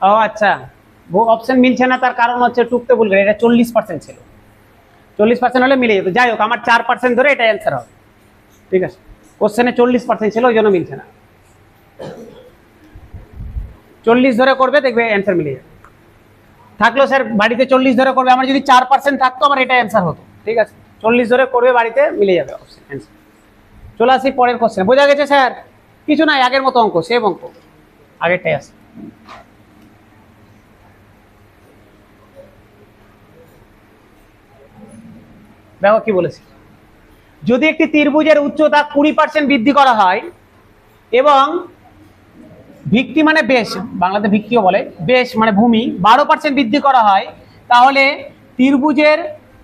ও আচ্ছা, অপশন মিলছে না, তার কারণ হচ্ছে টুকতে ভুল করে, এটা 40% ছিল, 40% হলে মিলে যেত। যাই হোক, আমার 4% ধরে এটা অ্যান্সার হবে, ঠিক আছে। কোশ্চেনে 40% ছিল, ওই জন্য মিলছে না, 40 ধরে করবে, দেখবে অ্যান্সার মিলে যাবে। থাকলো স্যার বাড়িতে 40 ধরে করবে, আমার যদি 4% থাকতো আমার এটা অ্যান্সার হতো, ঠিক আছে। 40 ধরে করবে বাড়িতে, মিলে যাবে অপশন অ্যান্সার। চলে আসি পরের কোশ্চেন, বোঝা গেছে স্যার? কিছু নাই, আগের মতো অঙ্ক, সেম অঙ্ক, আগেরটাই আছে। দেখো কি বলেছি, যদি একটি ত্রিভুজের উচ্চতা 20% বৃদ্ধি করা হয় এবং ভিত্তি মানে বেশ, বাংলাতে ভিত্তিও বলে, বেশ মানে ভূমি 12% বৃদ্ধি করা হয়, তাহলে ত্রিভুজের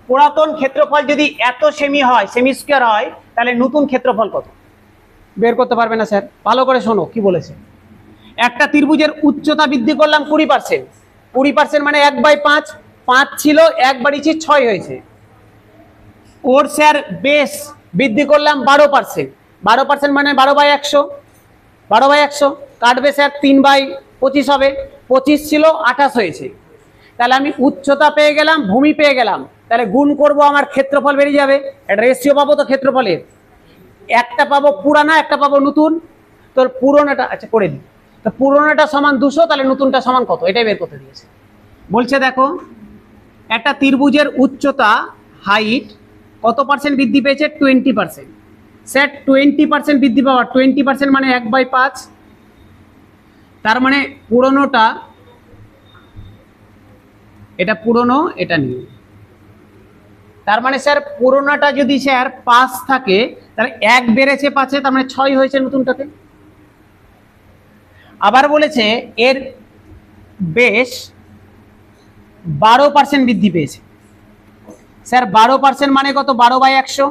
পুরাতন ক্ষেত্রফল যদি এত সেমি হয়, সেমি স্কয়ার হয়, তাহলে নতুন ক্ষেত্রফল কত? বের করতে পারবে না স্যার? ভালো করে শোনো কি বলেছে। একটা ত্রিভুজের উচ্চতা বৃদ্ধি করলাম 20%, 20% মানে 1/5, 5 ছিল 1 বাড়িয়েছি 6 হয়েছে। ওর স্যার বেশ বৃদ্ধি করলাম 12%, 12% মানে 12/100, 12/100 কাটবে স্যার, 3/25 হবে, 25 ছিল 28 হয়েছে। তাহলে আমি উচ্চতা পেয়ে গেলাম, ভূমি পেয়ে গেলাম, তাহলে গুণ করব, আমার ক্ষেত্রফল বেরিয়ে যাবে, একটা রেশিও পাবো তো ক্ষেত্রফলের, একটা পাবো পুরানা, একটা পাবো নতুন। তোর পুরোনোটা আচ্ছা করে দিই, তো পুরোনোটা সমান 200, তাহলে নতুনটা সমান কত, এটাই বের করতে দিয়েছে। বলছে দেখো, একটা ত্রিভুজের উচ্চতা হাইট কত পার্সেন্ট বৃদ্ধি পেয়েছে? 20%। স্যার 20% বৃদ্ধি পাওয়া, 20% মানে 1/5, তার মানে পুরোনোটা, এটা পুরোনো, এটা নিউ, তার মানে স্যার পুরোনোটা যদি স্যার 5 থাকে, তাহলে 1 বেড়েছে 5-এ, তার মানে 6 হয়েছে নতুনটাতে। আবার বলেছে এর বেশ 12% বৃদ্ধি পেয়েছে। স্যার 12% মানে কত? 12/100,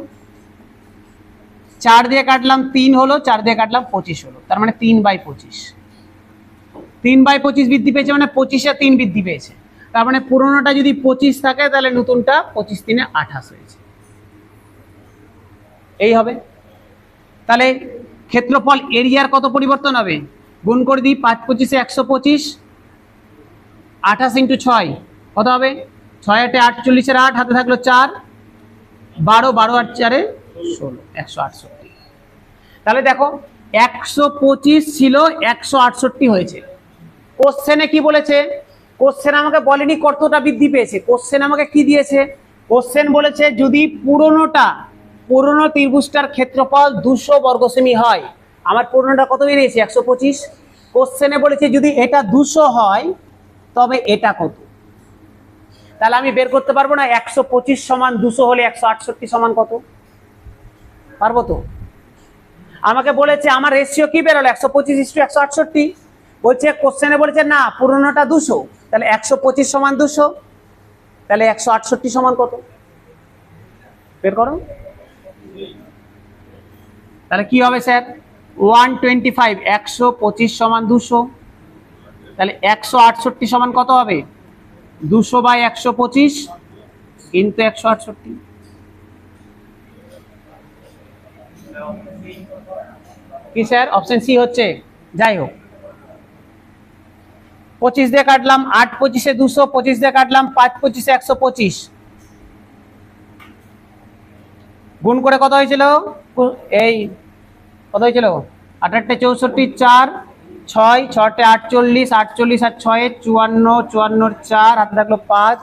4 দিয়ে কাটলাম 3 হলো, 4 দিয়ে কাটলাম 25 হলো, তার মানে 3/25, 3/25 বৃদ্ধি পেয়েছে, মানে 25-এ 3 বৃদ্ধি পেয়েছে, তার মানে পুরোনোটা যদি 25 থাকে, তাহলে নতুনটা 25×3 = 28 হয়েছে, এই হবে। তাহলে ক্ষেত্রফল এরিয়ার কত পরিবর্তন হবে? গুণ করে দিই, 5 25-এ 125, 28 × 6 কত হবে? 6 8 48-এর 8, হাতে থাকলো 4, 12, 12 8 4 16, 168। তাহলে দেখো 125 ছিল 168 হয়েছে। কোশ্চেনে কি বলেছে? কোশ্চেন আমাকে বলেনি কতটা বৃদ্ধি পেয়েছে, কোশ্চেন আমাকে কি দিয়েছে? কোশ্চেন বলেছে যদি পুরনো ত্রিভুজটার ক্ষেত্রফল 200 বর্গ সেমি হয়, আমার পুরনোটা কত বেরিয়েছে? 125। কোশ্চেনে বলেছে যদি এটা 200 হয় তবে এটা কত, তাহলে আমি বের করতে পারবো না 125 সমান 200 হলে 168 সমান কত? পারবো তো? আমাকে বলেছে আমার রেশিও কি বেরোলো? 125:168। বলছে কোশ্চেনে বলেছে না পুরোনোটা 200, তাহলে 125 সমান 200, তাহলে 168 সমান কত? বের করো। তাহলে কি হবে স্যার? 125, 125 সমান 200, তাহলে 168 সমান কত হবে? 200/125 কিন্তু 168। কি স্যার অপশন সি হচ্ছে? যাই হোক, 25 দিয়ে কাটলাম, 8 25 200, 25 দিয়ে কাটলাম, 5 25 125, গুণ করে কত হয়েছিল? এই কত হয়েছিল? 8 64 4 6 6 48 48 আর 6 54 54 4 হাতে থাকলো 5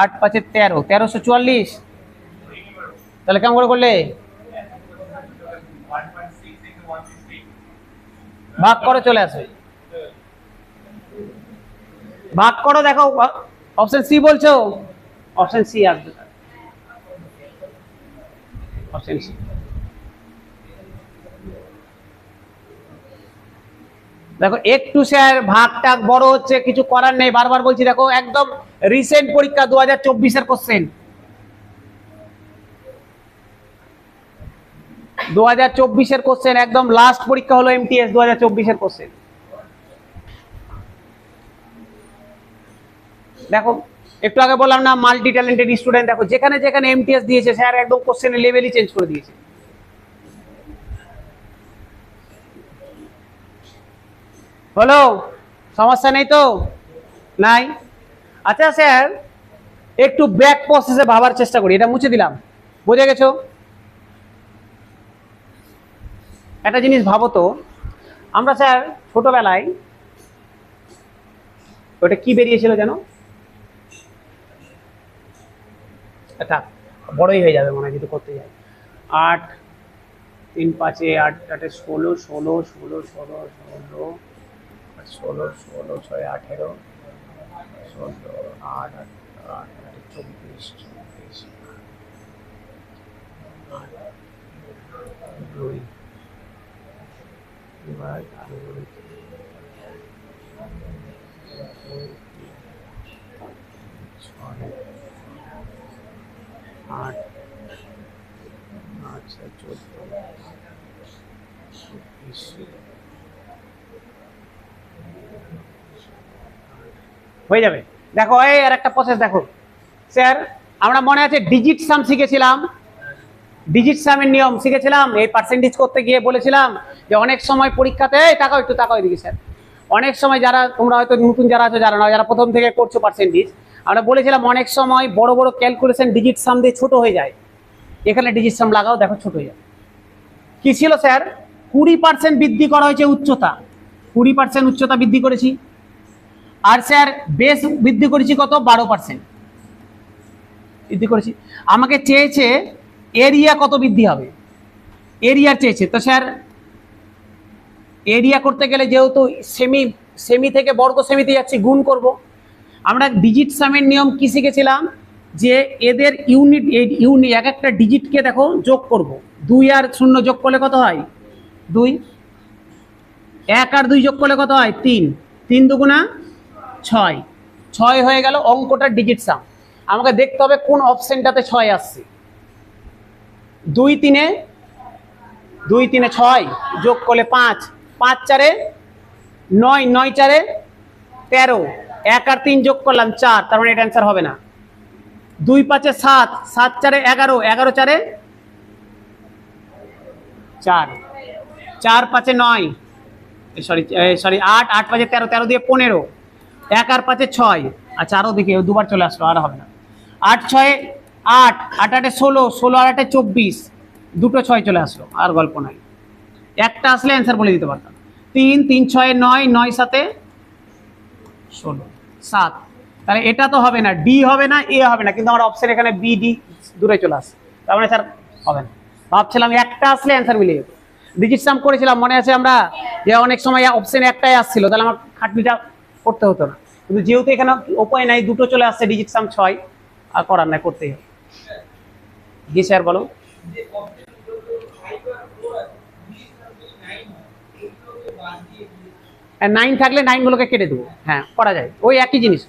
8 5 13 1344। তাহলে কেমন করে করলে? ভাগ করে চলে আসে, ভাগ করো। দেখো অপশন সি বলছো, অপশন সি আসবে, অপশন সি। দেখো একটু স্যার ভাগটা বড় হচ্ছে, কিছু করার নেই, বারবার বলছি। দেখো একদম রিসেন্ট পরীক্ষা 2024 এর কোশ্চেন, 2024 এর কোশ্চেন, একদম লাস্ট পরীক্ষা হলো এমটিএস 2024 এর কোশ্চেন। দেখো একটু আগে বললাম না মাল্টি ট্যালেন্টেড স্টুডেন্ট, দেখো যেখানে যেখানে এমটিএস দিয়েছে স্যার একদম কোশ্চেনের লেভেলই চেঞ্জ করে দিয়েছে। হলো? সমস্যা নেই তো? নাই? আচ্ছা স্যার একটু ব্যাক প্রসেসে ভাবার চেষ্টা করি, এটা মুছে দিলাম, বুঝে গেছো? একটা জিনিস ভাবো তো, আমরা স্যার ছোটবেলায় ওটা কি বেরিয়েছিল যেন, এটা বড়ই হয়ে যাবে মনে হয় যদি করতে যাই। 8 3 5 8 8 16 16 16 16 16 16 16 6 18 16 8 8 24 24 2 এবার আরো বলি, 8 আচ্ছা 14 হয়ে যাবে। দেখো এই আর একটা প্রসেস দেখো স্যার, আমরা মনে আছে ডিজিট সাম শিখেছিলাম, ডিজিট সামের নিয়ম শিখেছিলাম, এই পার্সেন্টেজ করতে গিয়ে বলেছিলাম যে অনেক সময় পরীক্ষাতে, এই টাকাও একটু টাকাও এদিকে স্যার, অনেক সময় যারা তোমরা হয়তো নতুন যারা আছো, যারা না, যারা প্রথম থেকে করছো পার্সেন্টেজ, আমরা বলেছিলাম অনেক সময় বড় বড় ক্যালকুলেশন ডিজিট সাম দিয়ে ছোট হয়ে যায়, এখানে ডিজিট সাম লাগাও, দেখো ছোট হয়ে যাবে। কি ছিল স্যার? 20% বৃদ্ধি করা হয়েছে উচ্চতা, 20% উচ্চতা বৃদ্ধি করেছি, আর স্যার বেস বৃদ্ধি করেছি কত? 12% বৃদ্ধি করেছি। আমাকে চেয়েছে এরিয়া কত বৃদ্ধি হবে, এরিয়ার চেয়েছে। তো স্যার এরিয়া করতে গেলে যেহেতু সেমি সেমি থেকে বর্গ সেমিতে যাচ্ছি, গুণ করব। আমরা ডিজিট সামের নিয়ম কি শিখেছিলাম? যে এদের ইউনিট, ইউনিট এক একটা ডিজিটকে দেখো যোগ করব, 2 আর 0 যোগ করলে কত হয়? 2। 1 আর 2 যোগ করলে কত হয়? 3। 3 দুগুণা 6, 6 হয়ে গেল অঙ্কটার ডিজিট সাম। আমাকে দেখতে হবে কোন অপশনটাতে 6 আসছে। 2 3 6 যোগ করলে 5, 5 4 9, 9 4 13, 1 আর 3 যোগ করলাম 4, তার মানে এটা অ্যান্সার হবে না। 2 5 7, 7 4 11, 11 4 4, 4 5 9, সরি 8, 8 5 13, 13 দিয়ে 15, 1 আর 5 6। আচ্ছা আরো দেখি দুবার চলে আসলো, আর হবে না। 8 6 8, 8 8 16, 16 আর 8 24, দুটো 6 চলে আসলো, আর গল্প নাই। একটা আসলে অ্যান্সার বলে দিতে পারতাম। 3 3 6 9, 9 7 16 7, তাহলে এটা তো হবে না, ডি হবে না, এ হবে না, কিন্তু আমার অপশন এখানে বি ডি দূরে চলে আসে, তার মানে স্যার হবে না। ভাবছিলাম একটা আসলে অ্যান্সার মিলে যেত। ডিজিট সাম করেছিলাম মনে আছে আমরা, যে অনেক সময় অপশন একটাই আসছিল, তাহলে আমার খাটনিটা করতে হতো না, কিন্তু যেহেতু এখানে উপায় নাই, দুটো চলে আসছে ডিজিট সাম 6, আর করার নাই, করতেই হবে। জি স্যার বলো। আর 9 থাকলে 9 গুলোকে কেটে দেবো, হ্যাঁ করা যায়, ওই একই জিনিস,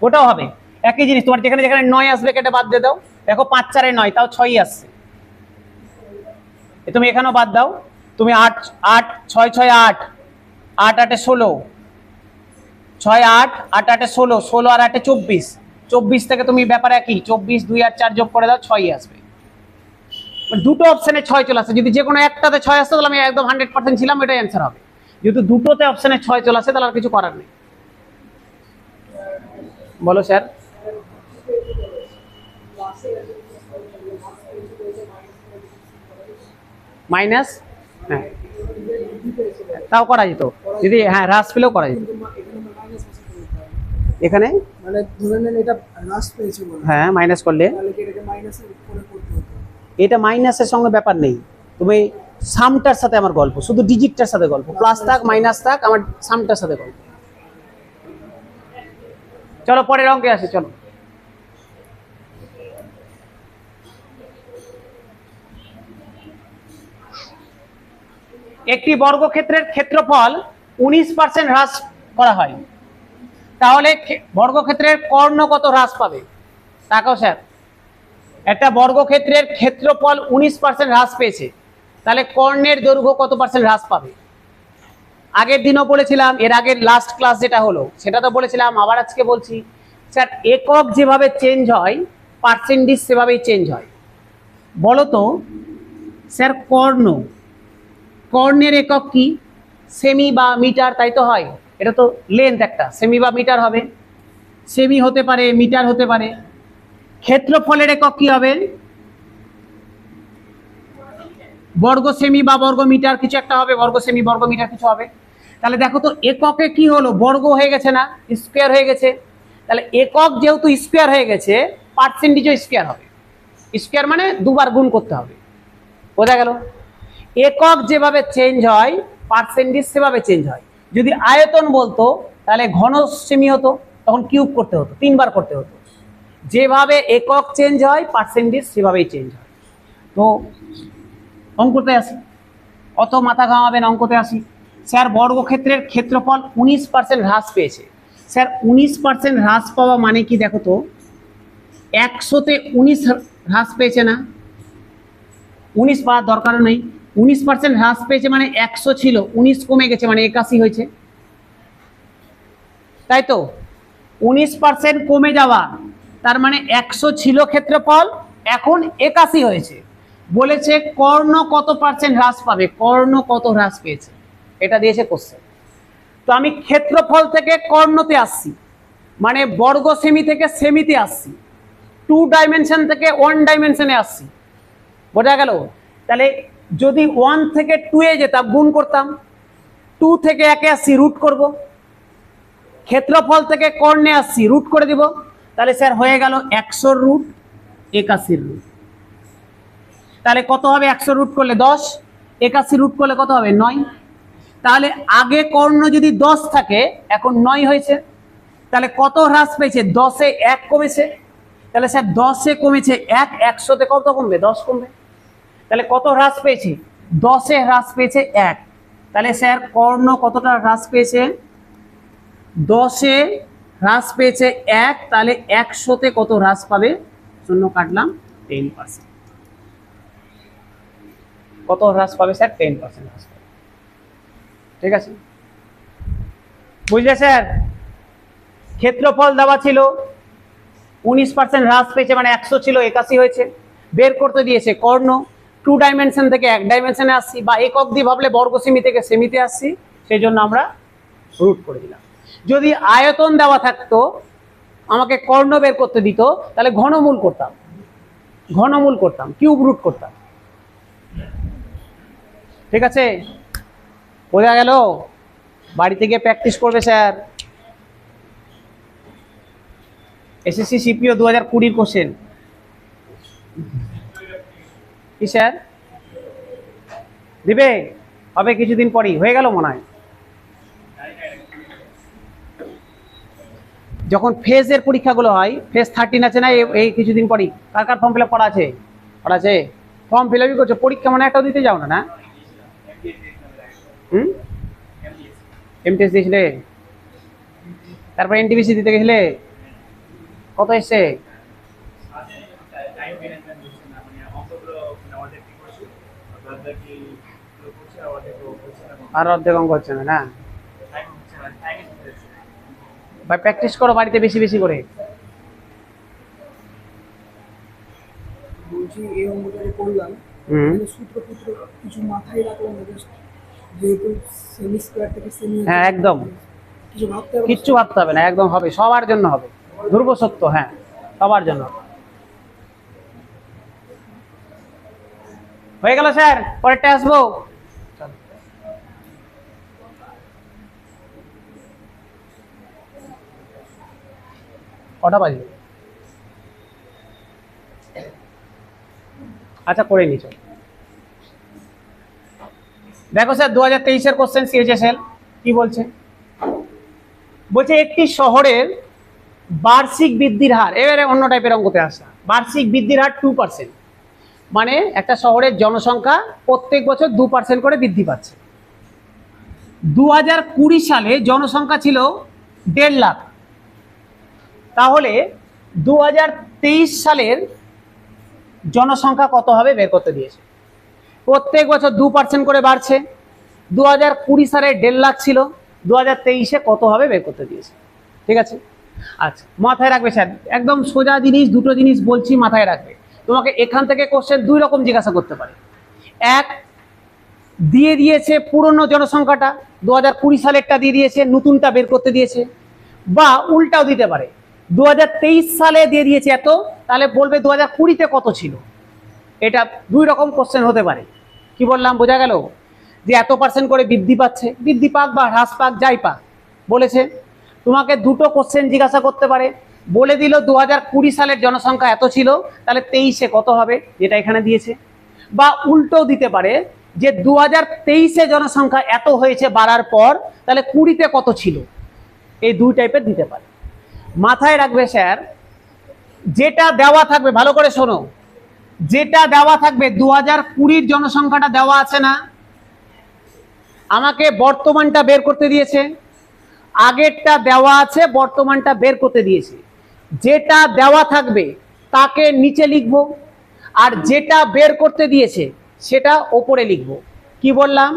ওটাও হবে একই জিনিস। তোমার যেখানে যেখানে 9 আসবে কেটে বাদ দিয়ে দাও। দেখো 5 4 9, তাও 6ই আসছে, তুমি এখানেও বাদ দাও। তুমি 8 8 6 6 8, 8 8 16, 6 8 8 8 16, 16 আর 8 24, 24 থেকে তুমি ব্যাপারে একই 24 2 আর 4 যোগ করে দাও 6ই আসবে। মানে দুটো অপশনে 6 চলে আসে, যদি যে কোনো একটাতে 6 আসতো তাহলে আমি একদম 100% ছিলাম এটাই অ্যান্সার হবে। যেহেতু দুটোতে অপশনে 6 চলে আসে তাহলে আর কিছু করার নেই। বলো স্যার। মাইনাস, হ্যাঁ তাও করা যেত, যদি হ্যাঁ হ্রাস পেলেও করা যেত। এখানে মানে ধরে নেন এটা হ্রাস পেয়েছে বলে, হ্যাঁ মাইনাস করলে তাহলে কি এটাকে মাইনাসের করে করতে হতো? এটা মাইনাসের সঙ্গে ব্যাপার নেই, তুমি সামটার সাথে আমার গল্প, শুধু ডিজিটটার সাথে গল্প, প্লাস থাক মাইনাস থাক আমার সামটার সাথে গল্প। চলো পরের অঙ্কে আসে, চলো। একটি বর্গক্ষেত্রের ক্ষেত্রফল 19% হ্রাস করা হয়, তাহলে বর্গক্ষেত্রের কর্ণ কত হ্রাস পাবে? তাকাও স্যার, একটা বর্গক্ষেত্রের ক্ষেত্রফল 19% হ্রাস পেয়েছে, তাহলে কর্ণের দৈর্ঘ্য কত পার্সেন্ট হ্রাস পাবে? আগের দিনও বলেছিলাম, এর আগের লাস্ট ক্লাস যেটা হলো সেটা তো বলেছিলাম, আবার আজকে বলছি স্যার, একক যেভাবে চেঞ্জ হয় পার্সেন্টেজ সেভাবেই চেঞ্জ হয়। বলো তো স্যার, কর্ণের একক কি? সেমি বা মিটার, তাই তো হয়? এটা তো লেন্থ একটা, সেমি বা মিটার হবে, সেমি হতে পারে মিটার হতে পারে। ক্ষেত্রফলের একক কি হবে? বর্গ সেমি বা বর্গ মিটার কিছু একটা হবে, বর্গ সেমি বর্গ মিটার কিছু হবে। তাহলে দেখো তো এককে কি হলো, বর্গ হয়ে গেছে না, স্কোয়ার হয়ে গেছে। তাহলে একক যেহেতু স্কোয়ার হয়ে গেছে পার্সেন্টেজও স্কোয়ার হবে। স্কোয়ার মানে দুবার গুণ করতে হবে, বোঝা গেল? একক যেভাবে চেঞ্জ হয় পার্সেন্টেজ সেভাবে চেঞ্জ হয়। যদি আয়তন বলতো তাহলে ঘন সেমি হতো, তখন কিউব করতে হতো, 3বার করতে হতো। যেভাবে একক চেঞ্জ হয় পার্সেন্টেজ সেভাবেই চেঞ্জ হয়। তো অঙ্কতে আসি, অত মাথা ঘামাবেন, অঙ্কতে আসি। স্যার বর্গক্ষেত্রের ক্ষেত্রফল 19% হ্রাস পেয়েছে। স্যার 19% হ্রাস পাওয়া মানে কি দেখো তো, 100-তে 19 হ্রাস পেয়েছে না? 19 পাওয়ার দরকার নেই, 19% হ্রাস পেয়েছে মানে 100 ছিল 19 কমে গেছে মানে 81 হয়েছে, তাই তো? 19% কমে যাওয়া তার মানে 100 ছিল ক্ষেত্রফল, এখন 81 হয়েছে। বলেছে কর্ণ কত পার্সেন্ট হ্রাস পাবে, কর্ণ কত হ্রাস পেয়েছে, এটা দিয়েছে কোশ্চেন। তো আমি ক্ষেত্রফল থেকে কর্ণতে আসছি, মানে বর্গ সেমি থেকে সেমিতে আসছি, 2 ডাইমেনশন থেকে 1 ডাইমেনশনে আসছি, বোঝা গেল? তাহলে যদি 1 থেকে 2 এ যেতাম গুণ করতাম, 2 থেকে 1-এ আসছি রুট করব, ক্ষেত্রফল থেকে কর্ণে আসছি রুট করে দিব, তাহলে স্যার হয়ে গেল 100 রুট 81 রুট। তাহলে কত হবে 100 রুট করলে 10, 81 রুট করলে কত হবে 9। তাহলে আগে কর্ণ যদি 10 থাকে এখন 9 হয়েছে, তাহলে কত হ্রাস পেয়েছে? 10-এ 1 কমেছে। তাহলে স্যার 10-এ কমেছে 1, 100-তে কত কমবে? 10 কমবে। তাহলে কত হ্রাস পেয়েছে? 10-এ হ্রাস পেয়েছে 1। তাহলে স্যার কর্ণ কতটা হ্রাস পেয়েছে? 10-এ হ্রাস পেয়েছে 1, তাহলে 100-তে কত হ্রাস পাবে? শূন্য কাটলাম, 10%। কত হ্রাস পাবে স্যার? 10% হ্রাস পাবে। ঠিক আছে, বুঝলে স্যার? ক্ষেত্রফল দেওয়া ছিল 19% হ্রাস পেয়েছে মানে 100 ছিল 81 হয়েছে। বের করতে দিয়েছে কর্ণ, 2 ডাইমেনশন থেকে 1 ডাইমেনশনে আসছি, বা একক দিয়ে ভাবলে বর্গ সেমি থেকে সেমিতে আসছি, সেই জন্য আমরা রুট করে দিলাম। যদি আয়তন দেওয়া থাকতো আমাকে কর্ণ বের করতে দিত, তাহলে ঘনমূল করতাম, কিউব রুট করতাম। ঠিক আছে, বোঝা গেল? বাড়িতে গিয়ে প্র্যাকটিস করবে স্যার। এসএসসি সিপিও 2020 কোশ্চেন কি স্যার? দিবে, হবে কিছুদিন পরেই, হয়ে গেল মনে হয়। যখন ফেজের পরীক্ষাগুলো হয়, ফেজ 13 আছে না, এই কিছুদিন পরেই। কার কার ফর্ম ফিল আপ করা আছে? ফর্ম ফিল আপই করছো, পরীক্ষা মনে একটাও দিতে যাও না? না, এমটিএস দিয়েছিলে, তারপর এনটিপিসি দিতে গেছিলে, কত এসছে? আর অর্ধেক অঙ্ক হচ্ছে না? না ভাই, প্র্যাকটিস করো বাড়িতে বেশি বেশি করে। যে এই অঙ্কটা যে করলাম হুম। এখানে সূত্র পুত্র কিছু মাথায় রাখলাম না, জাস্ট যেহেতু সেমি স্কোয়ার থেকে সেমি হ্যাঁ, একদম কিছু ভাবতে হবে না। কিচ্ছু ভাবতে হবে না, একদম হবে, সবার জন্য হবে, ধ্রুব সত্য, হ্যাঁ সবার জন্য। হয়ে গেল স্যার, পরেরটা আসবো। কটা বাজবে? আচ্ছা করে নিচ্ছ। দেখো স্যার 2023-এর কোশ্চেন সিএইচএসএল কি বলছে, বলছে একটি শহরের বার্ষিক বৃদ্ধির হার, এবারে অন্য টাইপের অঙ্কতে আসা, বার্ষিক বৃদ্ধির হার 2%, মানে একটা শহরের জনসংখ্যা প্রত্যেক বছর 2% করে বৃদ্ধি পাচ্ছে। 2020 সালে জনসংখ্যা ছিল 1.5 লাখ, তাহলে 2023 সালের জনসংখ্যা কত হবে বের করতে দিয়েছে। প্রত্যেক বছর 2% করে বাড়ছে, 2020 সালে 1.5 লাখ ছিল, 2023-এ কত হবে বের করতে দিয়েছে। ঠিক আছে, আচ্ছা মাথায় রাখবে স্যার, একদম সোজা জিনিস, দুটো জিনিস বলছি মাথায় রাখবে। তোমাকে এখান থেকে কোশ্চেন দুই রকম জিজ্ঞাসা করতে পারে। এক, দিয়ে দিয়েছে পুরনো জনসংখ্যাটা, 2020 সালেরটা দিয়ে দিয়েছে, নতুনটা বের করতে দিয়েছে। বা উল্টাও দিতে পারে, 2023 সালে দিয়ে দিয়েছে এত, তাহলে বলবে 2020-তে কত ছিল। এটা দুই রকম কোশ্চেন হতে পারে। কি বললাম, বোঝা গেল? যে এত পার্সেন্ট করে বৃদ্ধি পাচ্ছে, বৃদ্ধি পাক বা হ্রাস পাক যাই পাক বলেছে, তোমাকে দুটো কোশ্চেন জিজ্ঞাসা করতে পারে। বলে দিল 2020 সালের জনসংখ্যা এত ছিল, তাহলে 23-এ কত হবে, যেটা এখানে দিয়েছে। বা উল্টো দিতে পারে যে 2023-এ জনসংখ্যা এত হয়েছে বাড়ার পর, তাহলে 20-তে কত ছিল। এই দুই টাইপের দিতে পারে। মাথায় রাখবে স্যার, যেটা দেওয়া থাকবে ভালো করে শোনো, যেটা দেওয়া থাকবে 2020-র জনসংখ্যাটা দেওয়া আছে না, আমাকে বর্তমানটা বের করতে দিয়েছে, আগেরটা দেওয়া আছে, বর্তমানটা বের করতে দিয়েছে। যেটা দেওয়া থাকবে তাকে নিচে লিখবো, আর যেটা বের করতে দিয়েছে সেটা ওপরে লিখবো। কি বললাম,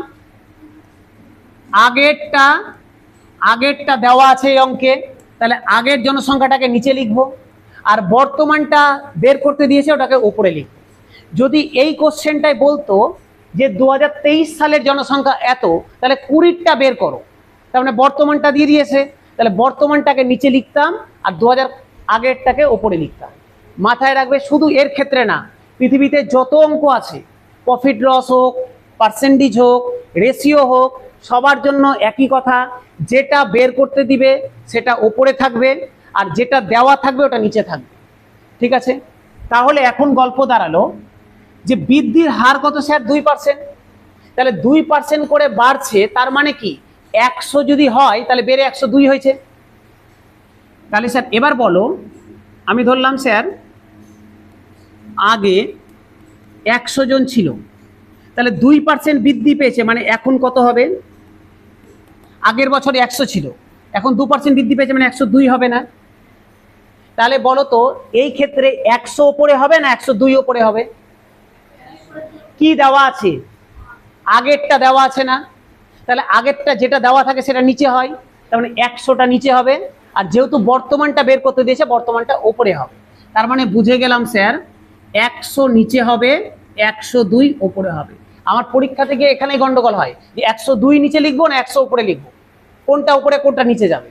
আগেরটা দেওয়া আছে এই অঙ্কে, তাহলে আগের জনসংখ্যাটাকে নিচে লিখবো, আর বর্তমানটা বের করতে দিয়েছে ওটাকে উপরে লিখবো। যদি এই কোশ্চেনটাই বলতো যে 2023 সালের জনসংখ্যা এত, তাহলে 20-টা বের করো, তার মানে বর্তমানটা দিয়ে দিয়েছে, তাহলে বর্তমানটাকে নিচে লিখতাম আর 2000 আগেরটাকে ওপরে লিখতাম। মাথায় রাখবে, শুধু এর ক্ষেত্রে না, পৃথিবীতে যত অঙ্ক আছে, প্রফিট লস হোক, পার্সেন্টেজ হোক, রেশিও হোক, সবার জন্য একই কথা, যেটা বের করতে দিবে সেটা ওপরে থাকবে, আর যেটা দেওয়া থাকবে ওটা নিচে থাকবে। ঠিক আছে, তাহলে এখন গল্প দাঁড়ালো যে বৃদ্ধির হার কত স্যার, 2%। তাহলে 2% করে বাড়ছে, তার মানে কি 100 যদি হয় তাহলে বেড়ে 102 হয়েছে। তাহলে স্যার এবার বলো, আমি ধরলাম স্যার আগে 100 জন ছিল, তাহলে 2% বৃদ্ধি পেয়েছে, মানে এখন কত হবে, আগের বছরে 100 ছিল, এখন 2% বৃদ্ধি পেয়েছে, মানে 102 হবে না? তাহলে বলো তো এই ক্ষেত্রে 100 ওপরে হবে না 102 ওপরে হবে? কি দেওয়া আছে, আগেরটা দেওয়া আছে না, তাহলে আগেরটা যেটা দেওয়া থাকে সেটা নিচে হয়, তার মানে 100টা নিচে হবে, আর যেহেতু বর্তমানটা বের করতে দিয়েছে বর্তমানটা ওপরে হবে। তার মানে বুঝে গেলাম স্যার 100 নিচে হবে, 102 ওপরে হবে। আমার পরীক্ষা থেকে এখানেই গন্ডগোল হয় যে 102 নিচে লিখবো না 100 উপরে লিখবো, কোনটা উপরে কোনটা নিচে যাবে।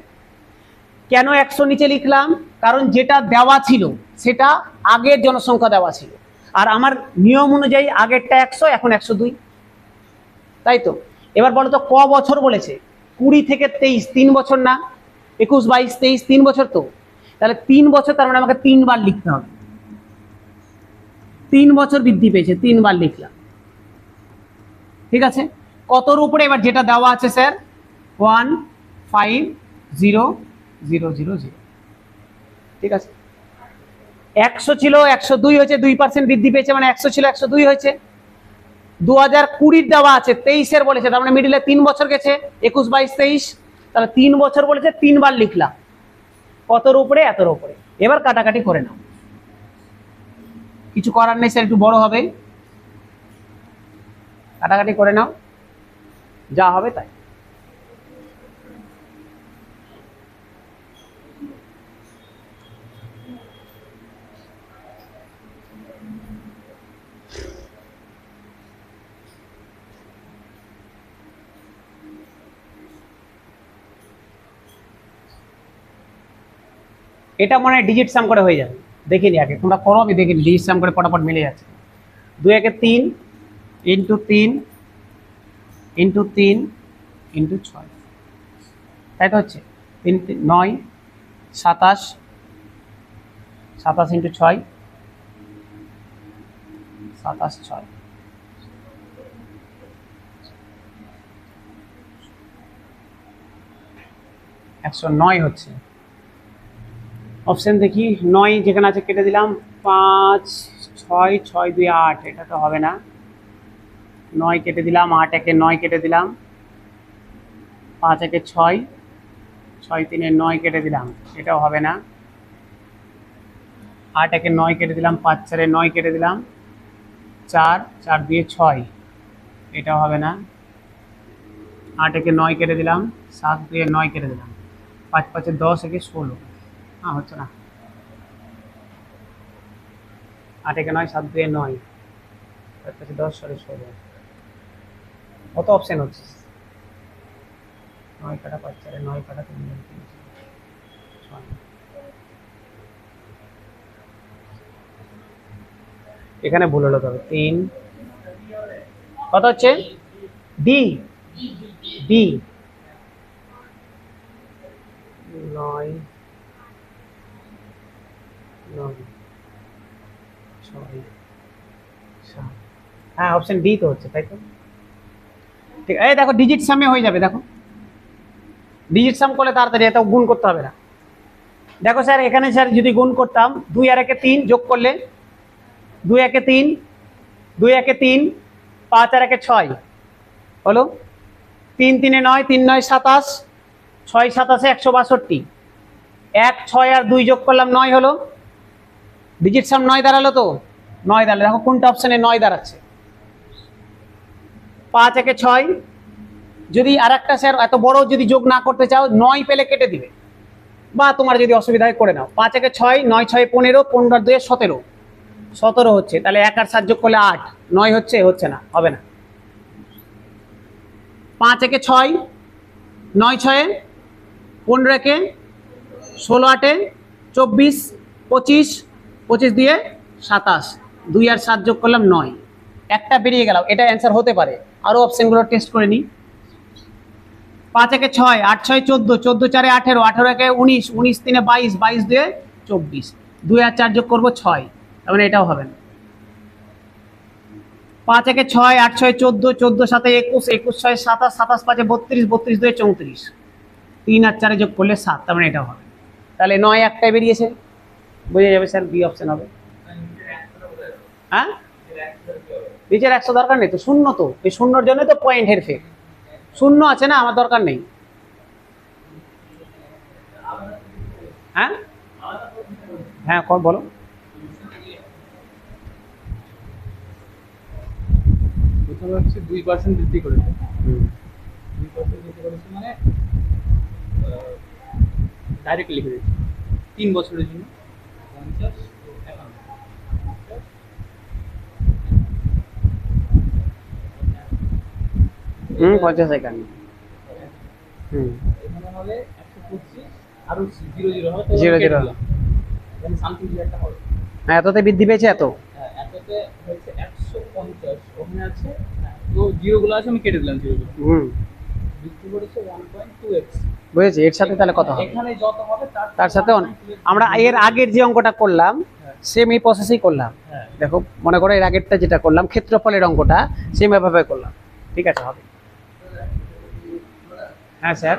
কেন 100 নিচে লিখলাম, কারণ যেটা দেওয়া ছিল সেটা আগের জনসংখ্যা দেওয়া ছিল, আর আমার নিয়ম অনুযায়ী আগেরটা 100, এখন 102, তাই তো। এবার বলো তো ক বছর বলেছে, 20 থেকে 23, 3 বছর না, 21, 22, 23, 3 বছর তো, তাহলে 3 বছর, তার মানে আমাকে 3 বার লিখতে হবে। 3 বছর বৃদ্ধি পেয়েছে, 3 বার লিখলাম। ঠিক আছে, কতর উপরে, এবার যেটা দেওয়া আছে স্যার 150,000, ঠিক আছে। 100 ছিল 102 হয়েছে, 2% বৃদ্ধি পেয়েছে, মানে 100 ছিল 102 হয়েছে। 2020 দেওয়া আছে, 23-এর বলেছে, তার মানে মিডিলে 3 বছর গেছে, 21, 22, 23, তাহলে 3 বছর বলেছে, 3 বার লিখলাম। কতর উপরে, এতর উপরে। এবার কাটাকাটি করে নাও, কিছু করার নেই স্যার, একটু বড় হবে, কাটাকাটি করে নাও, যা হবে তাই। এটা মনে হয় ডিজিট সাম করে হয়ে যাবে, দেখিনি আগে, তোমরা করো, আমি দেখিনি ডিজিট সাম করে ফটাফট মিলে যাচ্ছে। 2 একে 3 ইন্টু 3 ইন্টু 3 ইন্টু 6, তাই তো হচ্ছে 3 9 27, 27 ইন্টু 6 27 6, 109 হচ্ছে। অপশন দেখি, 9 যেখানে আছে কেটে দিলাম, 5 6 6 2 8, এটা তো হবে না। 9 কেটে দিলাম, 8 একে 9 কেটে দিলাম, 5 একে 6 6 3 9 কেটে দিলাম, এটাও হবে না। 8 একে 9 কেটে দিলাম, 5 4 9 কেটে দিলাম, 4 4 2 6, এটাও হবে না। 8 একে 9 কেটে দিলাম, 7 2 9 কেটে দিলাম, 5 5 10 একে 16, হ্যাঁ হচ্ছে না। 8 একে 9 7 2 9, 5 5 10 16, কত অপশন হচ্ছে? 9 কাটা 5 4 9 কাটা 3 6, এখানে ভুল হলো, তবে 3 কত হচ্ছে? ডি ডি 9 9 6 7, হ্যাঁ অপশন ডি তো হচ্ছে, তাই তো। ঠিক, এই দেখো ডিজিট সামে হয়ে যাবে, দেখো ডিজিট সাম করলে তাড়াতাড়ি, এত গুণ করতে হবে না। দেখো স্যার, এখানে স্যার যদি গুণ করতাম, 2 আর 1 3 যোগ করলে, 2 একে 3 2 একে 3, 5 আর 1 6 হলো, 3 3 9 3 9 27, 6 27 162, 1 6 আর 2 যোগ করলাম 9 হলো, ডিজিট সাম 9 দাঁড়ালো তো, 9 দাঁড়ালো। দেখো কোনটা অপশনে 9 দাঁড়াচ্ছে, 5 একে 6, যদি আর একটা স্যার এত বড় যদি যোগ না করতে চাও, 9 পেলে কেটে দিবে, বা তোমার যদি অসুবিধা হয় করে নাও। 5 একে 6 9 6 15 15 আর 2 17, 17 হচ্ছে, তাহলে 1 আর 7 যোগ করলে 8, 9 হচ্ছে, হচ্ছে না, হবে না। 5 একে 6 9 6 15 একে 16 8 24 25 25 দিয়ে 27, 2 আর 7 যোগ করলাম 9, একটা বেরিয়ে গেল, এটা অ্যান্সার হতে পারে। আরও অপশনগুলো টেস্ট করে নিই। 5 একে 6 8 6 14 14 4 18 18 একে 19 19 3 22 22 দিয়ে 24, 2 আর 4 যোগ করবো 6, তার মানে এটাও হবে না। 5 একে 6 8 6 14 14 7 21 21 6 27 27 5 32 32 2 34, 3 আর 4 যোগ করলে 7, তার মানে এটাও হবে। তাহলে 9 একটাই বেরিয়েছে, বুঝে যাবে স্যার, বি অপশন হবে। হ্যাঁ, নিচের 100 দরকার নেই তো, শূন্য তো, এই শূন্যর জন্য তো পয়েন্ট হেরফের, শূন্য আছে না, আমার দরকার নেই। হ্যাঁ হ্যাঁ বলো। প্রথমে হচ্ছে 2% বৃদ্ধি করেছে, 2% বৃদ্ধি করেছে মানে ডাইরেক্ট লিখে দিচ্ছি 3 বছরের জন্য 50 50 সেকেন্ড, এখানে হবে 125 আরো 0 হবে, 0 0, এখানে সামথিং একটা হবে। হ্যাঁ এততে বৃদ্ধি পেয়েছে, এত হ্যাঁ, এততে হয়েছে 150, ওখানে আছে, তো জিরো গুলো আছে, আমি কেটে দিলাম জিরো গুলো, বৃদ্ধি করেছে 1.2x। বুঝেছি, এর সাথে তাহলে কথা হবে, এখানে যত হবে তার সাথে আমরা এর আগের যে অঙ্কটা করলাম সেম এই প্রসেসেই করলাম। হ্যাঁ। দেখো মনে করো এর আগেরটা যেটা করলাম ক্ষেত্রফলের অঙ্কটা সেম এভাবে করলাম, ঠিক আছে, হবে। হ্যাঁ স্যার,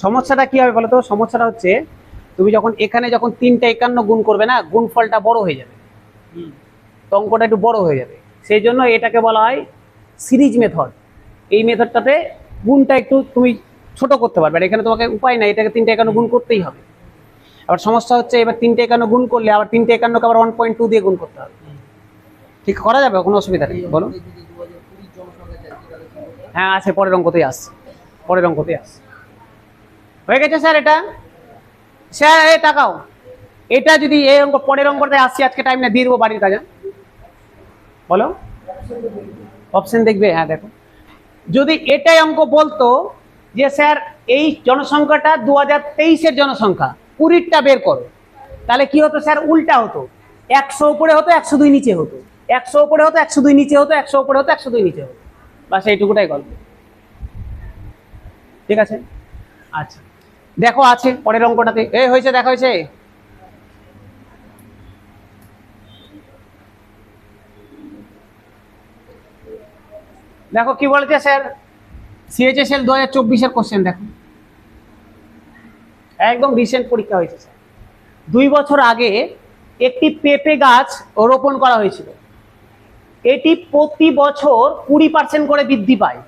সমস্যাটা কি হবে বলো তো? সমস্যাটা হচ্ছে তুমি যখন এখানে যখন 3টা 51 গুণ করবে না, গুণফলটা বড় হয়ে যাবে, তো অঙ্কটা একটু বড় হয়ে যাবে, সেই জন্য এটাকে বলা হয় সিরিজ মেথড। এই মেথডটাতে গুণটা একটু তুমি ছোট করতে পারবে, আর এখানে তোমাকে উপায় নাই, এটাকে 3টা 51 গুণ করতেই হবে। আবার সমস্যা হচ্ছে এবার 3টা 51 গুণ করলে আবার 3টা 51কে আবার 1.2 দিয়ে গুণ করতে হবে, ঠিক করা যাবে, কোনো অসুবিধা নেই, বলো। হ্যাঁ আছে, পরের অঙ্কতেই আসছে, পরের অঙ্কতেই আসছে। হয়ে গেছে স্যার এটা? স্যার এই তাকাও, এটা যদি এই অঙ্ক পরের অঙ্কতে আসছে, আজকে টাইম না দিয়ে দেবো বাড়ির কাজে, বলো অপশন দেখবে। হ্যাঁ দেখো, যদি এটাই অঙ্ক বলতো যে স্যার এই জনসংখ্যাটা 2023-এর জনসংখ্যা, 20টা বের করো, তাহলে কি হতো স্যার? উল্টা হতো, 100 উপরে হতো 102 নিচে হতো, 100 উপরে হতো 102 নিচে হতো, 100 উপরে হতো 102 নিচে হতো। বাস এইটুকুটাই গল্প। ঠিক আছে, আচ্ছা দেখো আছে পরের অঙ্কটাতে, এই হয়েছে, দেখা হয়েছে। দেখো কি বলেছে স্যার, সিএইচএসএল 2024-এর কোশ্চেন দেখো, একদম রিসেন্ট পরীক্ষা হয়েছে স্যার। 2 বছর আগে একটি পেঁপে গাছ রোপণ করা হয়েছিল, এটি প্রতি বছর 20% করে বৃদ্ধি পায়,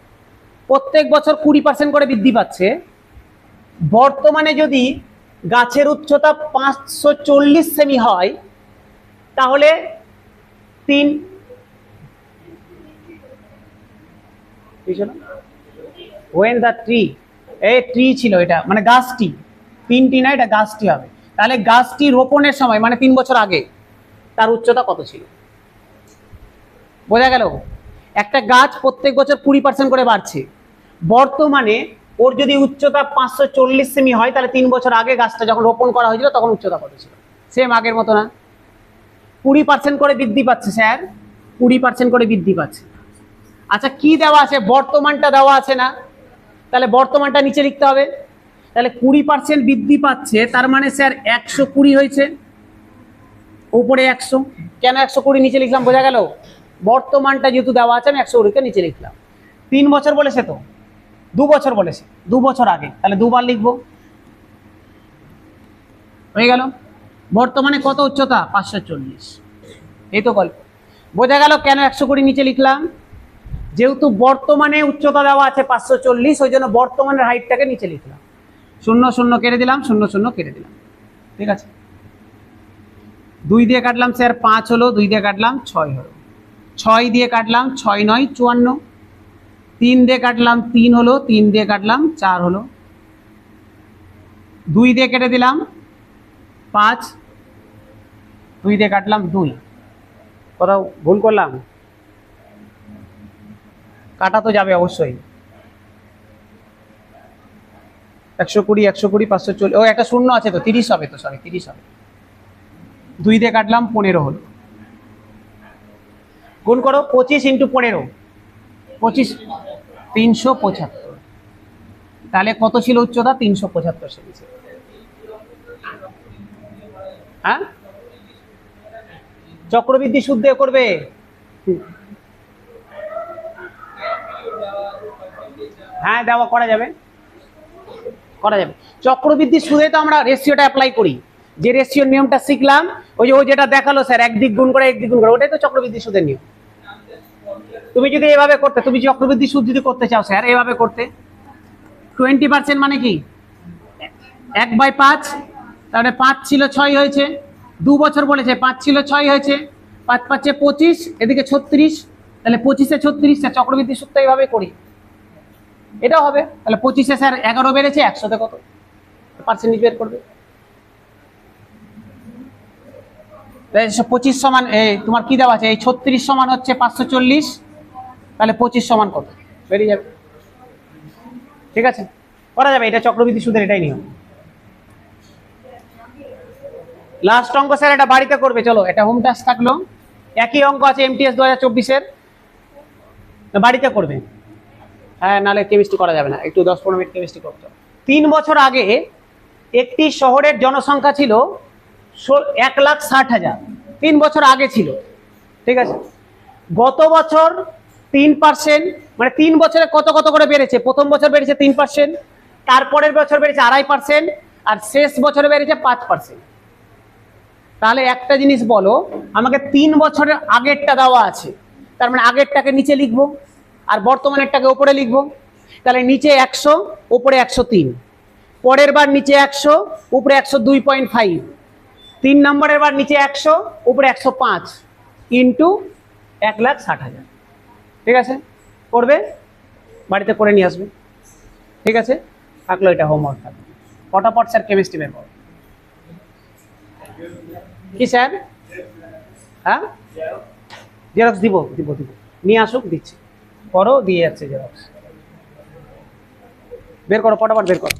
প্রত্যেক বছর 20% করে বৃদ্ধি পাচ্ছে। বর্তমানে যদি গাছের উচ্চতা 540 সেমি হয়, তাহলে when the tree, এই ট্রি ছিল এটা, মানে গাছটি, তিনটি না, এটা গাছটি হবে। তাহলে গাছটি রোপণের সময় মানে 3 বছর আগে তার উচ্চতা কত ছিল? বোঝা গেল? একটা গাছ প্রত্যেক বছর 20% করে বাড়ছে, বর্তমানে ওর যদি উচ্চতা 540 সেমি হয়, তাহলে 3 বছর আগে গাছটা যখন রোপণ করা হয়েছিল তখন উচ্চতা কত ছিল? সেম আগের মতো না, 20% করে বৃদ্ধি পাচ্ছে স্যার, 20% করে বৃদ্ধি পাচ্ছে। আচ্ছা কি দেওয়া আছে? বর্তমানটা দেওয়া আছে না, তাহলে বর্তমানটা নিচে লিখতে হবে। তাহলে 20% বৃদ্ধি পাচ্ছে, তার মানে স্যার 120 হয়েছে, উপরে 100। কেন 120 নিচে লিখলাম? বোঝা গেল? বর্তমানটা যেহেতু দেওয়া আছে, আমি 120কে নিচে লিখলাম। 3 বছর বলেছে তো, 2 বছর বলেছে, 2 বছর আগে, তাহলে দুবার লিখবো, হয়ে গেল। বর্তমানে কত উচ্চতা? 540। এই তো গল্প। বোঝা গেল কেন 120 নিচে লিখলাম? যেহেতু বর্তমানে উচ্চতা দেওয়া আছে 540, ওই জন্য বর্তমানের হাইটটাকে নিচে লিখলাম। 0 0 কেটে দিলাম, 0 0 কেটে দিলাম। ঠিক আছে, 2 দিয়ে কাটলাম স্যার 5 হলো, 2 দিয়ে কাটলাম 6 হলো, 6 দিয়ে কাটলাম 6 9 54, 3 দিয়ে কাটলাম 3 হলো, 3 দিয়ে কাটলাম 4 হলো, 2 দিয়ে কেটে দিলাম 5, 2 দিয়ে কাটলাম 2। কোথাও ভুল করলাম? কাটা তো যাবে অবশ্যই। 120 120 540, ও একটা শূন্য আছে তো, 30 হবে তো, সরি 30 হবে। 2 দিয়ে কাটলাম 15 হলো, গুণ করো 25 × 15, 25 375। তাহলে কত ছিল উচ্চতা? 375 সেমি। হ্যাঁ, চক্রবৃদ্ধি সুদ দিয়ে করবে। হ্যাঁ দেওয়া করা যাবে, করা যাবে। চক্রবৃদ্ধি সুদে তো আমরা রেশিওটা অ্যাপ্লাই করি, যে রেশিওর নিয়মটা শিখলাম, ওই যে ও যেটা দেখালো স্যার, একদিক গুণ করে একদিক গুণ করে, ওটাই তো চক্রবৃদ্ধি সুদের নিয়ম। তুমি যদি এভাবে করতে, তুমি চক্রবৃদ্ধি সুদ যদি করতে চাও স্যার, এভাবে করতে, 20% মানে কি 1/5, তাহলে 5 ছিল 6 হয়েছে, 2 বছর বলেছে, 5 ছিল 6 হয়েছে, 5 5 25, এদিকে 36, তাহলে 25 36, চক্রবৃদ্ধি সুদটা এইভাবে করি, এটাও হবে। তাহলে 25 স্যার 11 বেড়েছে, 100-তে কত পার্সেন্টেজ বের করবে? 25 সমান, এই তোমার কি দেওয়া আছে, এই 36 সমান হচ্ছে 540, তাহলে 25 সমান কত বেরিয়ে যাবে। ঠিক আছে, করা যাবে, এটা চক্রবৃদ্ধি সুদের এটাই নিয়ম। লাস্ট অঙ্ক স্যার, এটা বাড়িতে করবে, চলো এটা হোম টাস্ক থাকলো। একই অঙ্ক আছে এমটিএস 2024-এর, বাড়িতে করবে। হ্যাঁ, নাহলে কেমিস্ট্রি করা যাবে না, একটু 10-15 মিনিট কেমিস্ট্রি করতে হবে। 3 বছর আগে একটি শহরের জনসংখ্যা ছিল 1,60,000, 3 বছর আগে ছিল। ঠিক আছে, গত বছর 3%, মানে 3 বছরে কত কত করে বেড়েছে? প্রথম বছর বেড়েছে 3%, তারপরের বছর বেড়েছে 2.5%, আর শেষ বছরে বেড়েছে 5%। তাহলে একটা জিনিস বলো আমাকে, 3 বছরের আগেরটা দেওয়া আছে, তার মানে আগেরটাকে নিচে লিখবো আর বর্তমানেরটাকে উপরে লিখবো। তাহলে নিচে 100, উপরে 103, পরের বার নিচে 100, উপরে 102.5, 3 নম্বরের বার নিচে 100, উপরে 105, ইন্টু 1,60,000। ঠিক আছে, করবে, বাড়িতে করে নিয়ে আসবে। ঠিক আছে, থাকলো এটা হোমওয়ার্ক থাকবে। ফটাফট স্যার কেমিস্ট্রি বের করো। কি স্যার? হ্যাঁ, জেরক্স দিব দিব দিব, নিয়ে আসুক, দিচ্ছি, করো, দিয়ে যাচ্ছে জেরক্স। বের করো, ফটাফট বের করো।